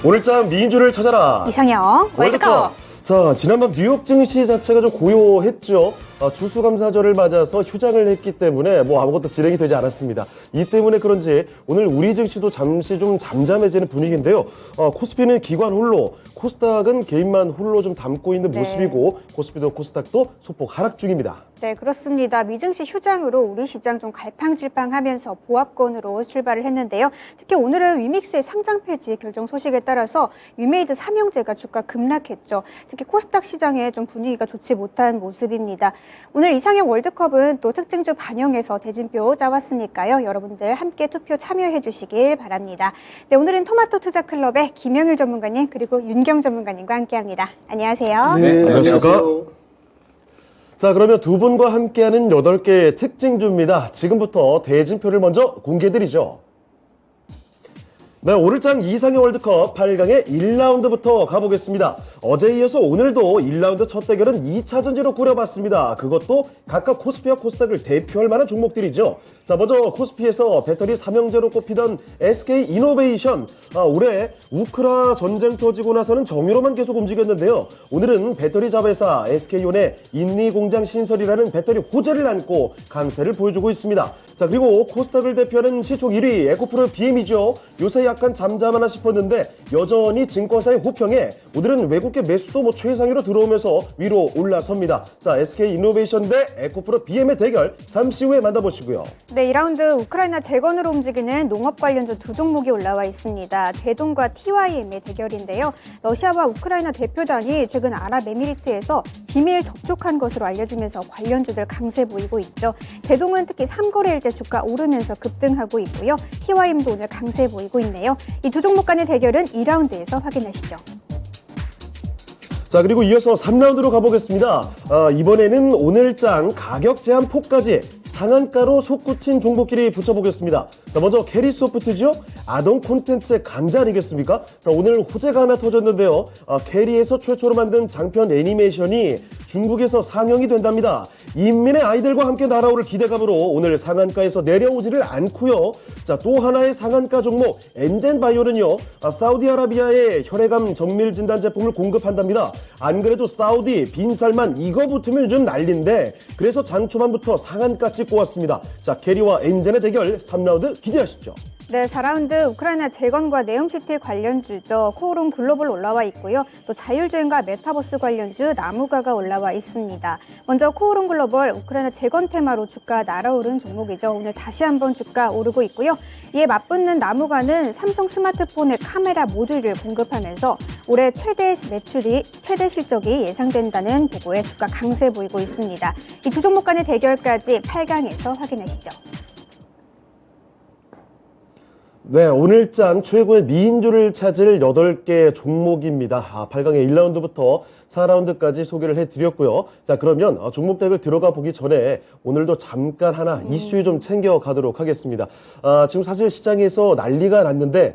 오늘장 미인주를 찾아라. 이상형 월드컵. 자, 지난번 뉴욕 증시 자체가 좀 고요했죠. 추수감사절을 맞아서 휴장을 했기 때문에 아무것도 진행이 되지 않았습니다. 이 때문에 그런지 오늘 우리 증시도 잠시 좀 잠잠해지는 분위기인데요. 코스피는 기관 홀로, 코스닥은 개인만 홀로 좀 담고 있는 모습이고 코스피도 코스닥도 소폭 하락 중입니다. 네, 그렇습니다. 미증시 휴장으로 우리 시장 좀 갈팡질팡하면서 보합권으로 출발을 했는데요. 특히 오늘은 위믹스의 상장 폐지 결정 소식에 따라서 위메이드 삼형제가 주가 급락했죠. 특히 코스닥 시장에 좀 분위기가 좋지 못한 모습입니다. 오늘 이상형 월드컵은 또 특징주 반영해서 대진표 짜왔으니까요. 여러분들 함께 투표 참여해 주시길 바랍니다. 네, 오늘은 토마토 투자클럽의 김영일 전문가님 그리고 윤경 전문가님과 함께합니다. 안녕하세요. 네, 안녕하십니까. 자, 그러면 두 분과 함께하는 8개의 특징주입니다. 지금부터 대진표를 먼저 공개해드리죠. 네, 오늘장 이상형 월드컵 8강의 1라운드부터 가보겠습니다. 어제에 이어서 오늘도 1라운드 첫 대결은 2차전지로 꾸려봤습니다. 그것도 각각 코스피와 코스닥을 대표할 만한 종목들이죠. 자, 먼저 코스피에서 배터리 삼형제로 꼽히던 SK이노베이션. 올해 우크라 전쟁 터지고 나서는 정유로만 계속 움직였는데요. 오늘은 배터리 자회사 SK온의 인니 공장 신설이라는 배터리 호재를 안고 강세를 보여주고 있습니다. 자, 그리고 코스닥을 대표하는 시총 1위 에코프로 BM이죠. 요새 약간 잠잠하나 싶었는데 여전히 증권사의 호평에 오늘은 외국계 매수도 최상위로 들어오면서 위로 올라섭니다. 자, SK이노베이션 대 에코프로 BM의 대결 잠시 후에 만나보시고요. 네, 2라운드 우크라이나 재건으로 움직이는 농업 관련주 두 종목이 올라와 있습니다. 대동과 TYM의 대결인데요. 러시아와 우크라이나 대표단이 최근 아랍에미리트에서 비밀 접촉한 것으로 알려지면서 관련주들 강세 보이고 있죠. 대동은 특히 3거래일째 주가 오르면서 급등하고 있고요. TYM도 오늘 강세 보이고 있네요. 이 두 종목 간의 대결은 2라운드에서 확인하시죠. 자, 그리고 이어서 3라운드로 가보겠습니다. 이번에는 오늘장 가격 제한 폭까지 상한가로 솟구친 종목끼리 붙여보겠습니다. 자, 먼저 캐리소프트죠? 아동 콘텐츠의 강자 아니겠습니까? 자, 오늘 호재가 하나 터졌는데요. 캐리에서 최초로 만든 장편 애니메이션이 중국에서 상영이 된답니다. 인민의 아이들과 함께 날아오를 기대감으로 오늘 상한가에서 내려오지를 않고요. 자, 또 하나의 상한가 종목 엔젠바이오는요. 사우디아라비아의 혈액암 정밀 진단 제품을 공급한답니다. 안 그래도 사우디 빈살만 이거 붙으면 요즘 난리인데 그래서 장 초반부터 상한가 찍고 왔습니다. 자, 캐리와 엔젠의 대결 3라운드 기대하십시오. 네, 4라운드 우크라이나 재건과 네옴시티 관련주죠. 코오롱 글로벌 올라와 있고요. 또 자율주행과 메타버스 관련주 나무가가 올라와 있습니다. 먼저 코오롱 글로벌 우크라이나 재건 테마로 주가 날아오른 종목이죠. 오늘 다시 한번 주가 오르고 있고요. 이에 맞붙는 나무가는 삼성 스마트폰의 카메라 모듈을 공급하면서 올해 최대 실적이 예상된다는 보고에 주가 강세 보이고 있습니다. 이 두 종목 간의 대결까지 8강에서 확인하시죠. 네, 오늘장 최고의 미인주를 찾을 8개 종목입니다. 8강의 1라운드부터 4라운드까지 소개를 해드렸고요. 자, 그러면 종목 대결 들어가 보기 전에 오늘도 잠깐 하나 이슈 좀 챙겨가도록 하겠습니다. 지금 사실 시장에서 난리가 났는데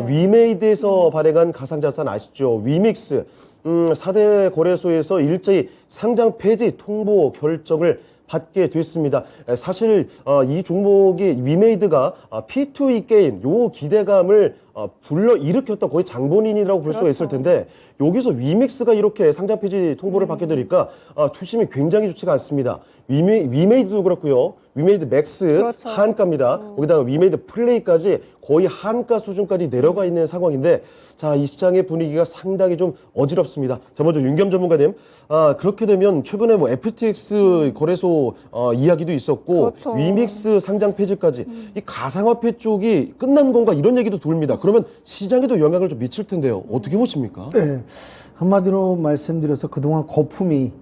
위메이드에서 발행한 가상자산 아시죠? 위믹스 4대 거래소에서 일제히 상장 폐지 통보 결정을 받게 됐습니다. 사실 이 종목이 위메이드가 P2E 게임 요 기대감을 불러일으켰던 거의 장본인이라고 볼 수가 있을 텐데 여기서 위믹스가 이렇게 상장 폐지 통보를 받게 되니까 투심이 굉장히 좋지가 않습니다. 위메이드도 그렇고요. 위메이드 맥스 한가입니다. 거기다가 위메이드 플레이까지 거의 한가 수준까지 내려가 있는 상황인데 자, 이 시장의 분위기가 상당히 좀 어지럽습니다. 자, 먼저 윤겸 전문가님, 그렇게 되면 최근에 FTX 거래소 이야기도 있었고 위믹스 상장 폐지까지 이 가상화폐 쪽이 끝난 건가 이런 얘기도 돌립니다. 그러면 시장에도 영향을 좀 미칠 텐데요. 어떻게 보십니까? 네, 한마디로 말씀드려서 그동안 거품이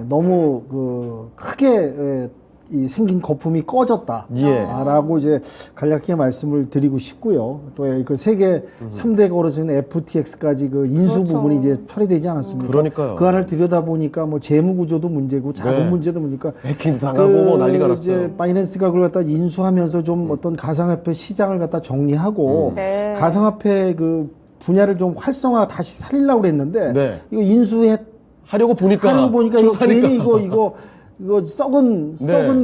너무 크게 이 생긴 거품이 꺼졌다라고 이제 간략하게 말씀을 드리고 싶고요. 또 그 세계 3대 거래소인 FTX까지 그 인수 부분이 이제 처리되지 않았습니까? 그러니까요. 그 안을 들여다보니까 재무 구조도 문제고 자금 문제도 문제니까 해킹도 당하고 난리가 났어요. 이제 바이낸스가 그걸 갖다 인수하면서 좀 어떤 가상화폐 시장을 갖다 정리하고 가상화폐 그 분야를 좀 활성화 다시 살리려고 그랬는데 이거 하려고 보니까 이거 괜히 이거 이거 썩은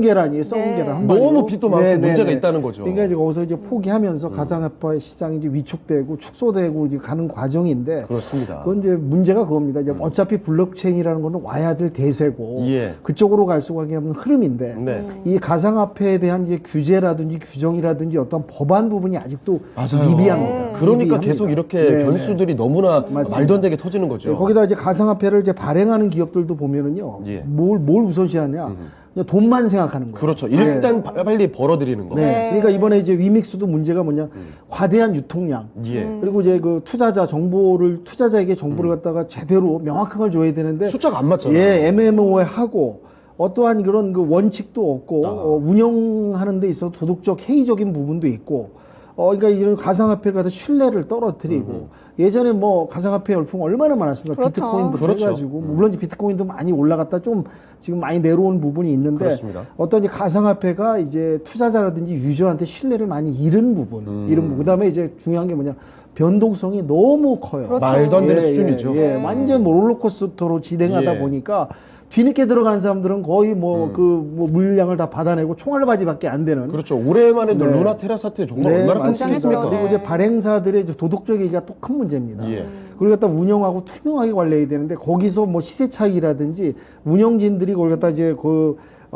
계란이에요. 썩은 네. 계란 한 마리로. 너무 빚도 많고 문제가 있다는 거죠. 그러니까 이제 거기서 이제 포기하면서 가상화폐 시장이 이제 위축되고 축소되고 이제 가는 과정인데 그렇습니다. 그건 이제 문제가 그겁니다. 이제 어차피 블록체인이라는 거는 와야 될 대세고 예. 그쪽으로 갈 수밖에 없는 흐름인데 네. 이 가상화폐에 대한 이제 규제라든지 규정이라든지 어떤 법안 부분이 아직도 맞아요. 미비합니다. 그러니까 미비합니다. 계속 이렇게 네, 변수들이 너무나 맞습니다. 말도 안 되게 터지는 거죠. 네, 거기다 이제 가상화폐를 이제 발행하는 기업들도 보면은요, 예. 뭘 우선시하냐, 그냥 돈만 생각하는 거예요. 그렇죠. 일단 빨리 벌어들이는 거. 네. 그러니까 이번에 이제 위믹스도 문제가 뭐냐, 과대한 유통량. 예. 그리고 이제 그 투자자에게 정보를 갖다가 제대로 명확한 걸 줘야 되는데, 숫자가 안 맞잖아요. 예, 애매모호해 하고, 어떠한 그런 그 원칙도 없고, 운영하는 데 있어서 도덕적 해이적인 부분도 있고, 그러니까 이런 가상화폐를 갖다 신뢰를 떨어뜨리고, 예전에 뭐 가상화폐 열풍 얼마나 많았습니까? 그렇죠. 비트코인부터 그렇죠. 해가지고, 물론 이제 비트코인도 많이 올라갔다 좀 지금 많이 내려온 부분이 있는데, 그렇습니다. 어떤 이제 가상화폐가 이제 투자자라든지 유저한테 신뢰를 많이 잃은 부분, 이런 부분. 그다음에 이제 중요한 게 뭐냐, 변동성이 너무 커요. 그렇죠. 말도 안 되는 수준이죠. 예, 완전 뭐 롤러코스터로 진행하다 예. 보니까 뒤늦게 들어간 사람들은 거의 뭐 물량을 다 받아내고 총알바지밖에 안 되는. 그렇죠. 올해만 해도 네. 루나 테라 사태 정말 네, 얼마나 맞습니다. 끔찍했습니까? 그리고 이제 발행사들의 이제 도덕적 얘기가 또 큰 문제입니다. 예. 그걸 갖다 운영하고 투명하게 관리해야 되는데 거기서 뭐 시세 차익이라든지 운영진들이 그걸 갖다 이제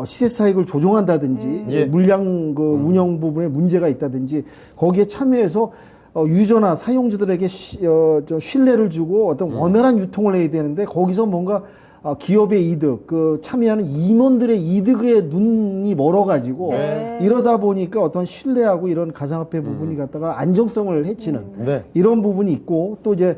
시세 차익을 조종한다든지 예. 물량 운영 부분에 문제가 있다든지 거기에 참여해서 유저나 사용자들에게 신뢰를 주고 어떤 원활한 유통을 해야 되는데 거기서 뭔가 기업의 이득, 참여하는 임원들의 이득에 눈이 멀어가지고 네. 이러다 보니까 어떤 신뢰하고 이런 가상화폐 부분이 갖다가 안정성을 해치는 네. 이런 부분이 있고 또 이제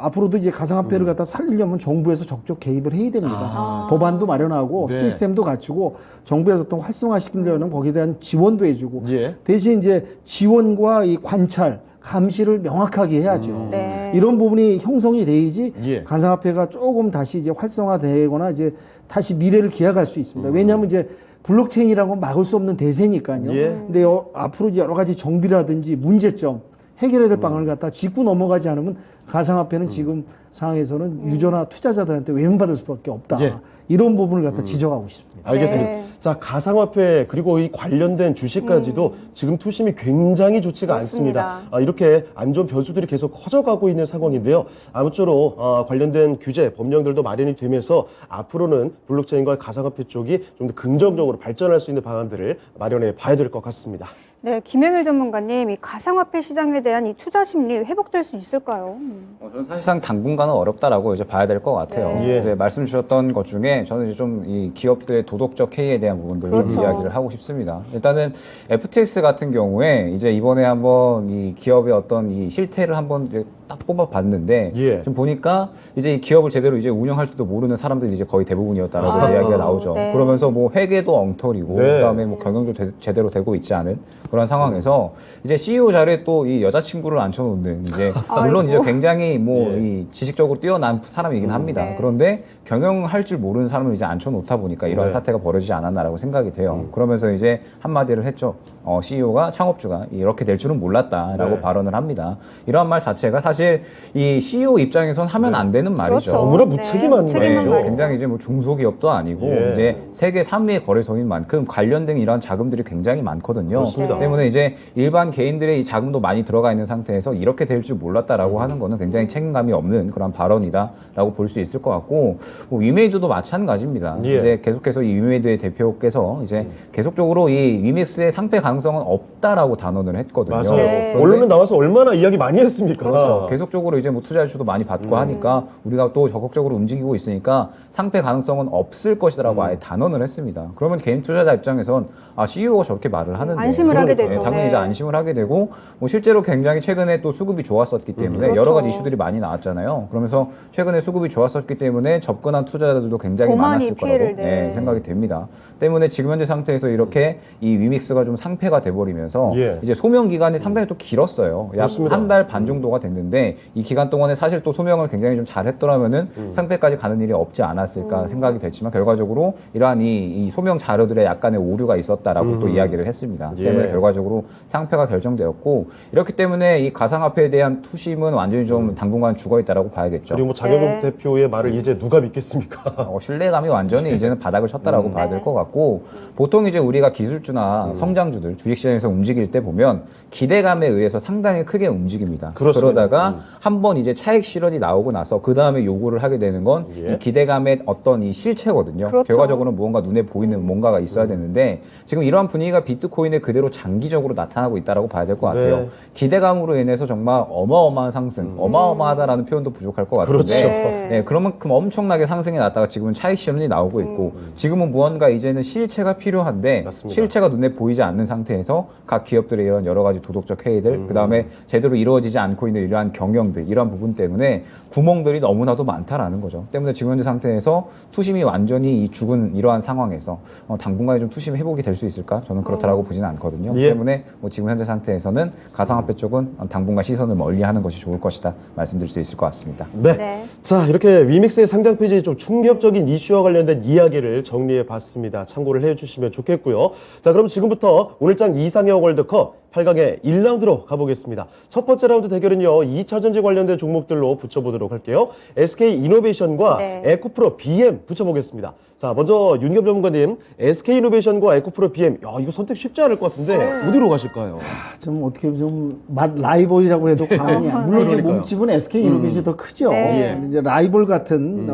앞으로도 이제 가상화폐를 갖다 살리려면 정부에서 적극 개입을 해야 됩니다. 법안도 마련하고 네. 시스템도 갖추고 정부에서 어떤 활성화시키려면 거기에 대한 지원도 해주고 예. 대신 이제 지원과 이 관찰, 감시를 명확하게 해야죠. 네. 이런 부분이 형성이 돼야지 예. 가상화폐가 조금 다시 이제 활성화되거나 이제 다시 미래를 기약할 수 있습니다. 왜냐하면 이제 블록체인이라는 건 막을 수 없는 대세니까요. 예. 근데 앞으로 이제 여러 가지 정비라든지 문제점 해결해야 될 방안을 갖다 짚고 넘어가지 않으면 가상화폐는 지금 상황에서는 유저나 투자자들한테 외면받을 수밖에 없다. 예. 이런 부분을 갖다 지적하고 싶습니다. 알겠습니다. 네. 자, 가상화폐 그리고 이 관련된 주식까지도 지금 투심이 굉장히 좋지가 그렇습니다. 않습니다. 이렇게 안 좋은 변수들이 계속 커져가고 있는 상황인데요. 아무쪼록 관련된 규제, 법령들도 마련이 되면서 앞으로는 블록체인과 가상화폐 쪽이 좀 더 긍정적으로 발전할 수 있는 방안들을 마련해 봐야 될 것 같습니다. 네, 김영일 전문가님, 이 가상화폐 시장에 대한 이 투자 심리 회복될 수 있을까요? 저는 사실상 당분간은 어렵다라고 이제 봐야 될 것 같아요. 예. 이제 말씀 주셨던 것 중에 저는 이제 좀 이 기업들의 도덕적 해이에 대한 부분들을 그렇죠. 좀 이야기를 하고 싶습니다. 일단은 FTX 같은 경우에 이제 이번에 한번 이 기업의 어떤 이 실태를 한번 이제 딱 뽑아봤는데 예. 좀 보니까 이제 이 기업을 제대로 이제 운영할 줄도 모르는 사람들이 이제 거의 대부분이었다라고 이야기가 나오죠. 네. 그러면서 뭐 회계도 엉터리고 네. 그다음에 뭐 경영도 제대로 되고 있지 않은 그런 상황에서 이제 CEO 자리에 또 이 여자친구를 앉혀놓는 이제 물론 이제 굉장히 뭐 이 지식적으로 뛰어난 사람이긴 합니다. 네. 그런데 경영할 줄 모르는 사람을 이제 앉혀놓다 보니까 이런 네. 사태가 벌어지지 않았나라고 생각이 돼요. 그러면서 이제 한마디를 했죠. CEO가 창업주가 이렇게 될 줄은 몰랐다라고 네. 발언을 합니다. 이러한 말 자체가 사실 이 CEO 입장에선 하면 안 되는 말이죠. 그렇죠. 너무나 무책임한 무책임한 말이죠. 말이죠. 굉장히 이제 뭐 중소기업도 아니고 예. 이제 세계 3위의 거래소인 만큼 관련된 이러한 자금들이 굉장히 많거든요. 그렇습니다. 때문에 이제 일반 개인들의 이 자금도 많이 들어가 있는 상태에서 이렇게 될 줄 몰랐다라고 하는 거는 굉장히 책임감이 없는 그런 발언이다라고 볼 수 있을 것 같고 뭐 위메이드도 마찬가지입니다. 예. 이제 계속해서 이 위메이드의 대표께서 이제 계속적으로 이 위믹스의 상패 가능성은 없다라고 단언을 했거든요. 맞아요. 네. 그런데 언론에 나와서 얼마나 이야기 많이 했습니까? 그렇죠. 계속적으로 이제 뭐 투자 유치도 많이 받고 하니까 우리가 또 적극적으로 움직이고 있으니까 상패 가능성은 없을 것이다라고 아예 단언을 했습니다. 그러면 개인 투자자 입장에선 CEO가 저렇게 말을 하는데 안심을 하게 그러니까요. 되죠. 당연히 네. 이제 안심을 하게 되고 뭐 실제로 굉장히 최근에 또 수급이 좋았었기 때문에 그렇죠. 여러 가지 이슈들이 많이 나왔잖아요. 그러면서 최근에 수급이 좋았었기 때문에 접근한 투자자들도 굉장히 더 많이 많았을 거라고 피해를, 네. 생각이 됩니다. 때문에 지금 현재 상태에서 이렇게 이 위믹스가 좀 상패가 돼버리면서 예. 이제 소명 기간이 상당히 또 길었어요. 약 그렇습니다. 한 달 반 정도가 됐는데 있는데 이 기간 동안에 사실 또 소명을 굉장히 좀 잘했더라면은 상패까지 가는 일이 없지 않았을까 생각이 됐지만 결과적으로 이러한 이 소명 자료들의 약간의 오류가 있었다라고 또 이야기를 했습니다. 예. 때문에 결과적으로 상패가 결정되었고 이렇기 때문에 이 가상화폐에 대한 투심은 완전히 좀 당분간 죽어 있다라고 봐야겠죠. 그리고 뭐 장영욱 네. 대표의 말을 이제 누가 믿겠습니까? 신뢰감이 완전히 이제는 바닥을 쳤다라고 봐야 될 것 같고 보통 이제 우리가 기술주나 성장주들 주식시장에서 움직일 때 보면 기대감에 의해서 상당히 크게 움직입니다. 그렇습니다. 그러다가 한번 이제 차익 실현이 나오고 나서 그 다음에 요구를 하게 되는 건 이 기대감의 어떤 이 실체거든요. 그렇죠. 결과적으로 무언가 눈에 보이는 뭔가가 있어야 되는데 지금 이러한 분위기가 비트코인에 그대로 장기적으로 나타나고 있다라고 봐야 될 것 같아요. 네. 기대감으로 인해서 정말 어마어마한 상승, 어마어마하다라는 표현도 부족할 것 같은데 그렇죠. 네, 그만큼 엄청나게 상승이 났다가 지금은 차익 실현이 나오고 있고 지금은 무언가 이제는 실체가 필요한데 맞습니다. 실체가 눈에 보이지 않는 상태에서 각 기업들의 이런 여러 가지 도덕적 해이들 그다음에 제대로 이루어지지 않고 있는 이러한 경영들 이러한 부분 때문에 구멍들이 너무나도 많다라는 거죠. 때문에 지금 현재 상태에서 투심이 완전히 이 죽은 이러한 상황에서 당분간에 좀 투심 회복이 될 수 있을까? 저는 그렇다라고 보지는 않거든요. 예. 때문에 뭐 지금 현재 상태에서는 가상화폐 쪽은 당분간 시선을 멀리하는 것이 좋을 것이다 말씀드릴 수 있을 것 같습니다. 네. 네. 자, 이렇게 위믹스의 상장 페이지에 좀 충격적인 이슈와 관련된 이야기를 정리해 봤습니다. 참고를 해 주시면 좋겠고요. 자, 그럼 지금부터 오늘장 이상형 월드컵 8강의 1라운드로 가보겠습니다. 첫 번째 라운드 대결은요, 2차전지 관련된 종목들로 붙여보도록 할게요. SK 이노베이션과 네. 에코프로 BM 붙여보겠습니다. 자, 먼저 윤겸 전문가님, SK 이노베이션과 에코프로 BM, 야, 이거 선택 쉽지 않을 것 같은데, 어디로 가실까요? 좀 어떻게 좀 라이벌이라고 해도 과언이야. 물론 이제 그러니까요. 몸집은 SK 이노베이션이 더 크죠. 네. 이제 라이벌 같은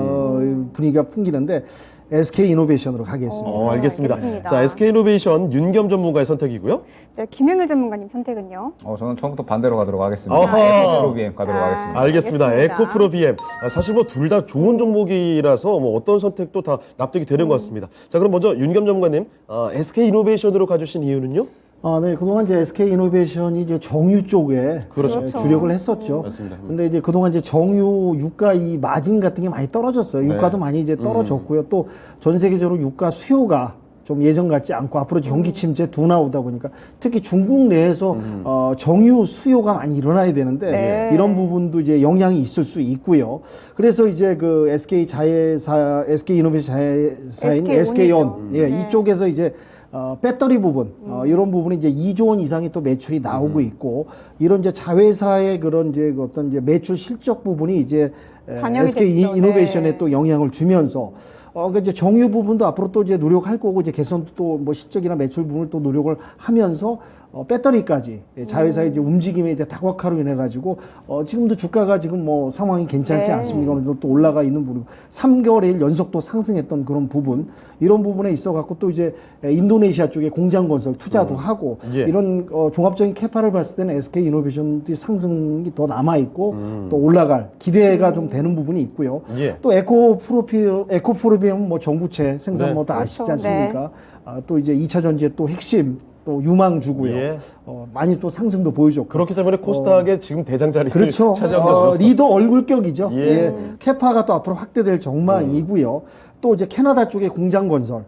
분위기가 풍기는데 SK 이노베이션으로 가겠습니다. 알겠습니다. 알겠습니다. 자, SK 이노베이션 윤겸 전문가의 선택이고요. 네, 김영일 전문가님 선택은요? 저는 처음부터 반대로 가도록 하겠습니다. 어허. 에코프로 BM 가도록 하겠습니다. 알겠습니다. 알겠습니다. 에코프로 BM. 사실 뭐 둘 다 좋은 종목이라서 뭐 어떤 선택도 다 납득이 되는 것 같습니다. 자, 그럼 먼저 윤겸 전문가님, SK 이노베이션으로 가주신 이유는요? 네. 그동안 이제 SK 이노베이션이 이제 정유 쪽에 그렇죠. 주력을 했었죠. 맞습니다. 근데 이제 그동안 이제 정유 유가 이 마진 같은 게 많이 떨어졌어요. 유가도 많이 이제 떨어졌고요. 또 전 세계적으로 유가 수요가 좀 예전 같지 않고 앞으로 경기 침체 둔화오다 보니까 특히 중국 내에서 정유 수요가 많이 일어나야 되는데 네. 이런 부분도 이제 영향이 있을 수 있고요. 그래서 이제 그 SK 자회사, SK 이노베이션 자회사인 SK온 예, 이쪽에서 이제 배터리 부분, 이런 부분이 이제 2조 원 이상의 또 매출이 나오고 있고, 이런 이제 자회사의 그런 이제 그 어떤 이제 매출 실적 부분이 이제 반영이 SK 됐죠. 이노베이션에 네. 또 영향을 주면서, 그 이제 정유 부분도 앞으로 또 이제 노력할 거고, 이제 개선도 또 뭐 실적이나 매출 부분을 또 노력을 하면서, 배터리까지 자회사의 이제 움직임에 이제 다각화로 인해 가지고 지금도 주가가 지금 뭐 상황이 괜찮지 네. 않습니까? 그래서 또 올라가 있는 부분, 3개월의 연속 또 상승했던 그런 부분, 이런 부분에 있어 갖고 또 이제 인도네시아 쪽에 공장 건설 투자도 하고 예. 이런 종합적인 캐파를 봤을 때는 SK 이노베이션이 상승이 더 남아 있고 또 올라갈 기대가 좀 되는 부분이 있고요. 예. 또 에코프로비엠은 뭐 전구체 생산 네. 뭐 다 아시지 그렇죠. 않습니까? 또 이제 2차 전지의 또 핵심 또 유망주고요. 예. 많이 또 상승도 보여줬고. 그렇기 때문에 코스닥의 지금 대장 자리를 그렇죠. 차지한 거죠. 리더 얼굴격이죠. 예. 예. 캐파가 또 앞으로 확대될 전망이고요. 또 이제 캐나다 쪽에 공장 건설.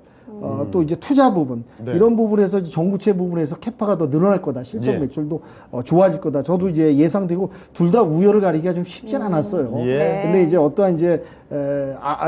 또 이제 투자 부분 네. 이런 부분에서 이제 전구체 부분에서 캐파가 더 늘어날 거다 실적 예. 매출도 좋아질 거다 저도 이제 예상되고 둘 다 우열을 가리기가 좀 쉽진 않았어요. 예. 네. 근데 이제 어떠한 이제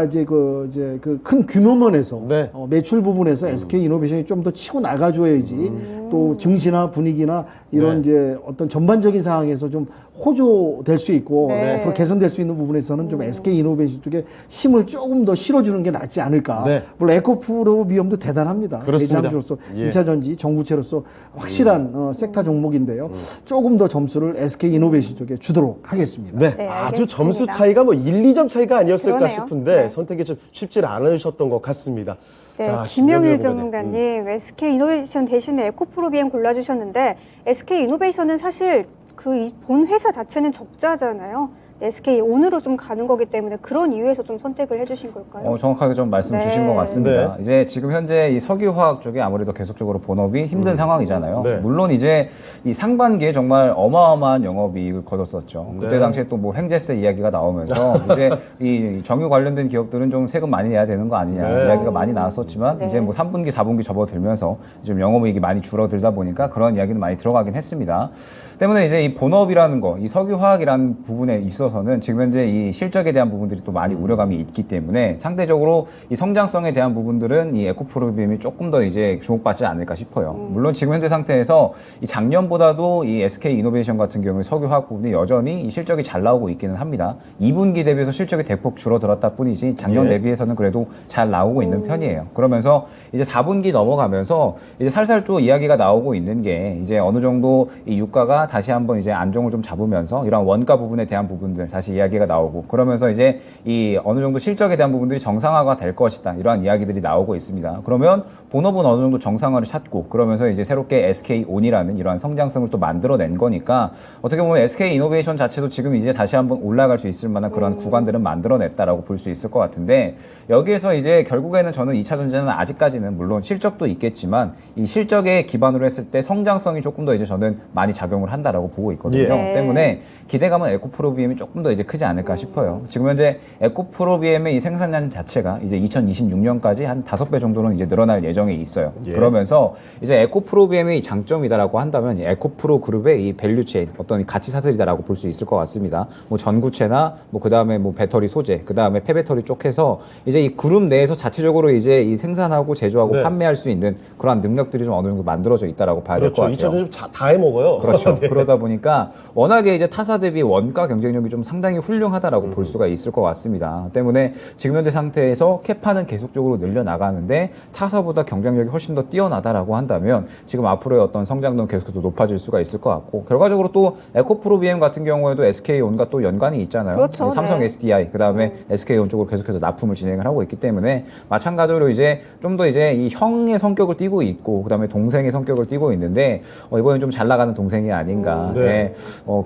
이제 그 큰 규모면에서 네. 매출 부분에서 SK 이노베이션이 좀 더 치고 나가줘야지 또 증시나 분위기나 이런 네. 이제 어떤 전반적인 상황에서 좀 호조될 수 있고 네. 앞으로 개선될 수 있는 부분에서는 좀 SK 이노베이션 쪽에 힘을 조금 더 실어주는 게 낫지 않을까. 네. 물론 에코프로비엄도 대단합니다. 그렇습니다. 대장주로서 예. 2차 전지 정부채로서 확실한 섹터 종목인데요. 조금 더 점수를 SK 이노베이션 쪽에 주도록 하겠습니다. 네, 네, 아주 알겠습니다. 점수 차이가 뭐 1, 2점 차이가 아니었을까 그러네요. 싶은데 네. 선택이 좀 쉽지 않으셨던 것 같습니다. 네, 자, 김영일 김영일 전문가님, SK 이노베이션 대신에 에코프로비엠 골라주셨는데 SK 이노베이션은 사실 그 본 회사 자체는 적자잖아요. SK 온으로 좀 가는 거기 때문에 그런 이유에서 좀 선택을 해주신 걸까요? 정확하게 좀 말씀 네. 주신 것 같습니다. 이제 지금 현재 이 석유화학 쪽에 아무래도 계속적으로 본업이 힘든 상황이잖아요. 네. 물론 이제 이 상반기에 정말 어마어마한 영업이익을 거뒀었죠. 그때 네. 당시에 또 뭐 횡재세 이야기가 나오면서 이제 이 정유 관련된 기업들은 좀 세금 많이 내야 되는 거 아니냐 네. 이야기가 많이 나왔었지만 네. 이제 뭐 3분기, 4분기 접어들면서 좀 영업이익이 많이 줄어들다 보니까 그런 이야기는 많이 들어가긴 했습니다. 때문에 이제 이 본업이라는 거, 이 석유화학이라는 부분에 있어서는 지금 현재 이 실적에 대한 부분들이 또 많이 우려감이 있기 때문에 상대적으로 이 성장성에 대한 부분들은 이 에코프로비엠이 조금 더 이제 주목받지 않을까 싶어요. 물론 지금 현재 상태에서 이 작년보다도 이 SK 이노베이션 같은 경우에 석유화학 부분이 여전히 이 실적이 잘 나오고 있기는 합니다. 2분기 대비해서 실적이 대폭 줄어들었다 뿐이지 작년 예. 대비해서는 그래도 잘 나오고 있는 편이에요. 그러면서 이제 4분기 넘어가면서 이제 살살 또 이야기가 나오고 있는 게 이제 어느 정도 이 유가가 다시 한번 이제 안정을 좀 잡으면서 이런 원가 부분에 대한 부분들 다시 이야기가 나오고 그러면서 이제 이 어느 정도 실적에 대한 부분들이 정상화가 될 것이다. 이러한 이야기들이 나오고 있습니다. 그러면 본업은 어느 정도 정상화를 찾고 그러면서 이제 새롭게 SK온이라는 이러한 성장성을 또 만들어낸 거니까 어떻게 보면 SK 이노베이션 자체도 지금 이제 다시 한번 올라갈 수 있을 만한 그런 구간들은 만들어냈다라고 볼 수 있을 것 같은데 여기에서 이제 결국에는 저는 2차 전지는 아직까지는 물론 실적도 있겠지만 이 실적에 기반으로 했을 때 성장성이 조금 더 이제 저는 많이 작용을 한다라고 보고 있거든요. 예. 네. 때문에 기대감은 에코프로비엠이 조금 더 이제 크지 않을까 싶어요. 지금 현재 에코프로비엠의 이 생산량 자체가 이제 2026년까지 한 5배 정도는 이제 늘어날 예정에 있어요. 예. 그러면서 이제 에코프로비엠의 장점이다라고 한다면 에코프로 그룹의 이 밸류체인 어떤 이 가치 사슬이다라고 볼 수 있을 것 같습니다. 뭐 전구체나 뭐 그다음에 뭐 배터리 소재, 그다음에 폐배터리 쪽 해서 이제 이 그룹 내에서 자체적으로 이제 이 생산하고 제조하고 네. 판매할 수 있는 그러한 능력들이 좀 어느 정도 만들어져 있다라고 봐야 될 것 그렇죠. 같아요. 2020 다 해먹어요. 그렇죠. 네. 그러다 보니까 워낙에 이제 타사 대비 원가 경쟁력이 좀 상당히 훌륭하다라고 볼 수가 있을 것 같습니다. 때문에 지금 현재 상태에서 캐파는 계속적으로 늘려나가는데 타사보다 경쟁력이 훨씬 더 뛰어나다라고 한다면 지금 앞으로의 어떤 성장도는 계속해서 높아질 수가 있을 것 같고 결과적으로 또 에코프로비엠 같은 경우에도 SK온과 또 연관이 있잖아요. 그렇죠. 삼성 네. SDI 그다음에 SK온 쪽으로 계속해서 납품을 진행을 하고 있기 때문에 마찬가지로 이제 좀 더 이제 이 형의 성격을 띠고 있고 그다음에 동생의 성격을 띠고 있는데 이번엔 좀 잘 나가는 동생이 아닌가. 네. 네.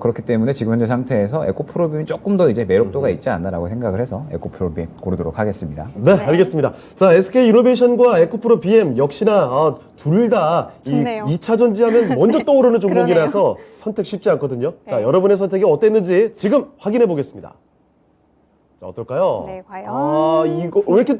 그렇기 때문에 지금 현재 상태에서 에코프로비엠이 조금 더 이제 매력도가 있지 않나라고 생각을 해서 에코프로비엠 고르도록 하겠습니다. 네, 알겠습니다. 자, SK 이노베이션과 에코프로 BM 역시나 둘 다 이 좋네요. 2차 전지하면 먼저 떠오르는 종목이라서 선택 쉽지 않거든요. 자, 네. 여러분의 선택이 어땠는지 지금 확인해 보겠습니다. 자, 어떨까요? 네, 과연. 이거 왜 이렇게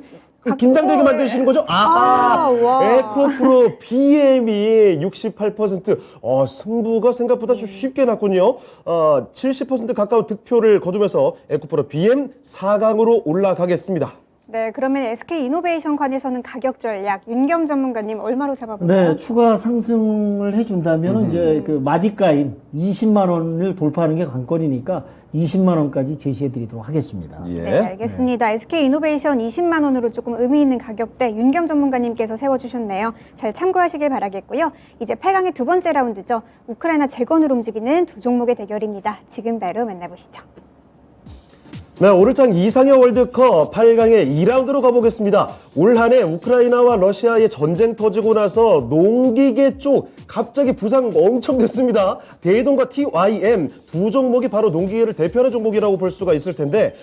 긴장되게 만드시는 거죠? 와. 에코프로 BM이 68%. 승부가 생각보다 좀 쉽게 났군요. 70% 가까운 득표를 거두면서 에코프로 BM 4강으로 올라가겠습니다. 네, 그러면 SK 이노베이션 관에서는 가격 전략 윤겸 전문가님 얼마로 잡아볼까요? 네, 추가 상승을 해준다면 이제 그 마디가임 20만 원을 돌파하는 게 관건이니까 20만 원까지 제시해드리도록 하겠습니다. 예. 네, 알겠습니다. SK 이노베이션 20만 원으로 조금 의미 있는 가격대 윤겸 전문가님께서 세워주셨네요. 잘 참고하시길 바라겠고요. 이제 8강의 두 번째 라운드죠. 우크라이나 재건으로 움직이는 두 종목의 대결입니다. 지금 바로 만나보시죠. 네, 오늘장 이상의 월드컵 8강의 2라운드로 가보겠습니다. 올 한 해 우크라이나와 러시아의 전쟁 터지고 나서 농기계 쪽 갑자기 부상 엄청 됐습니다. 대동과 TYM 두 종목이 바로 농기계를 대표하는 종목이라고 볼 수가 있을 텐데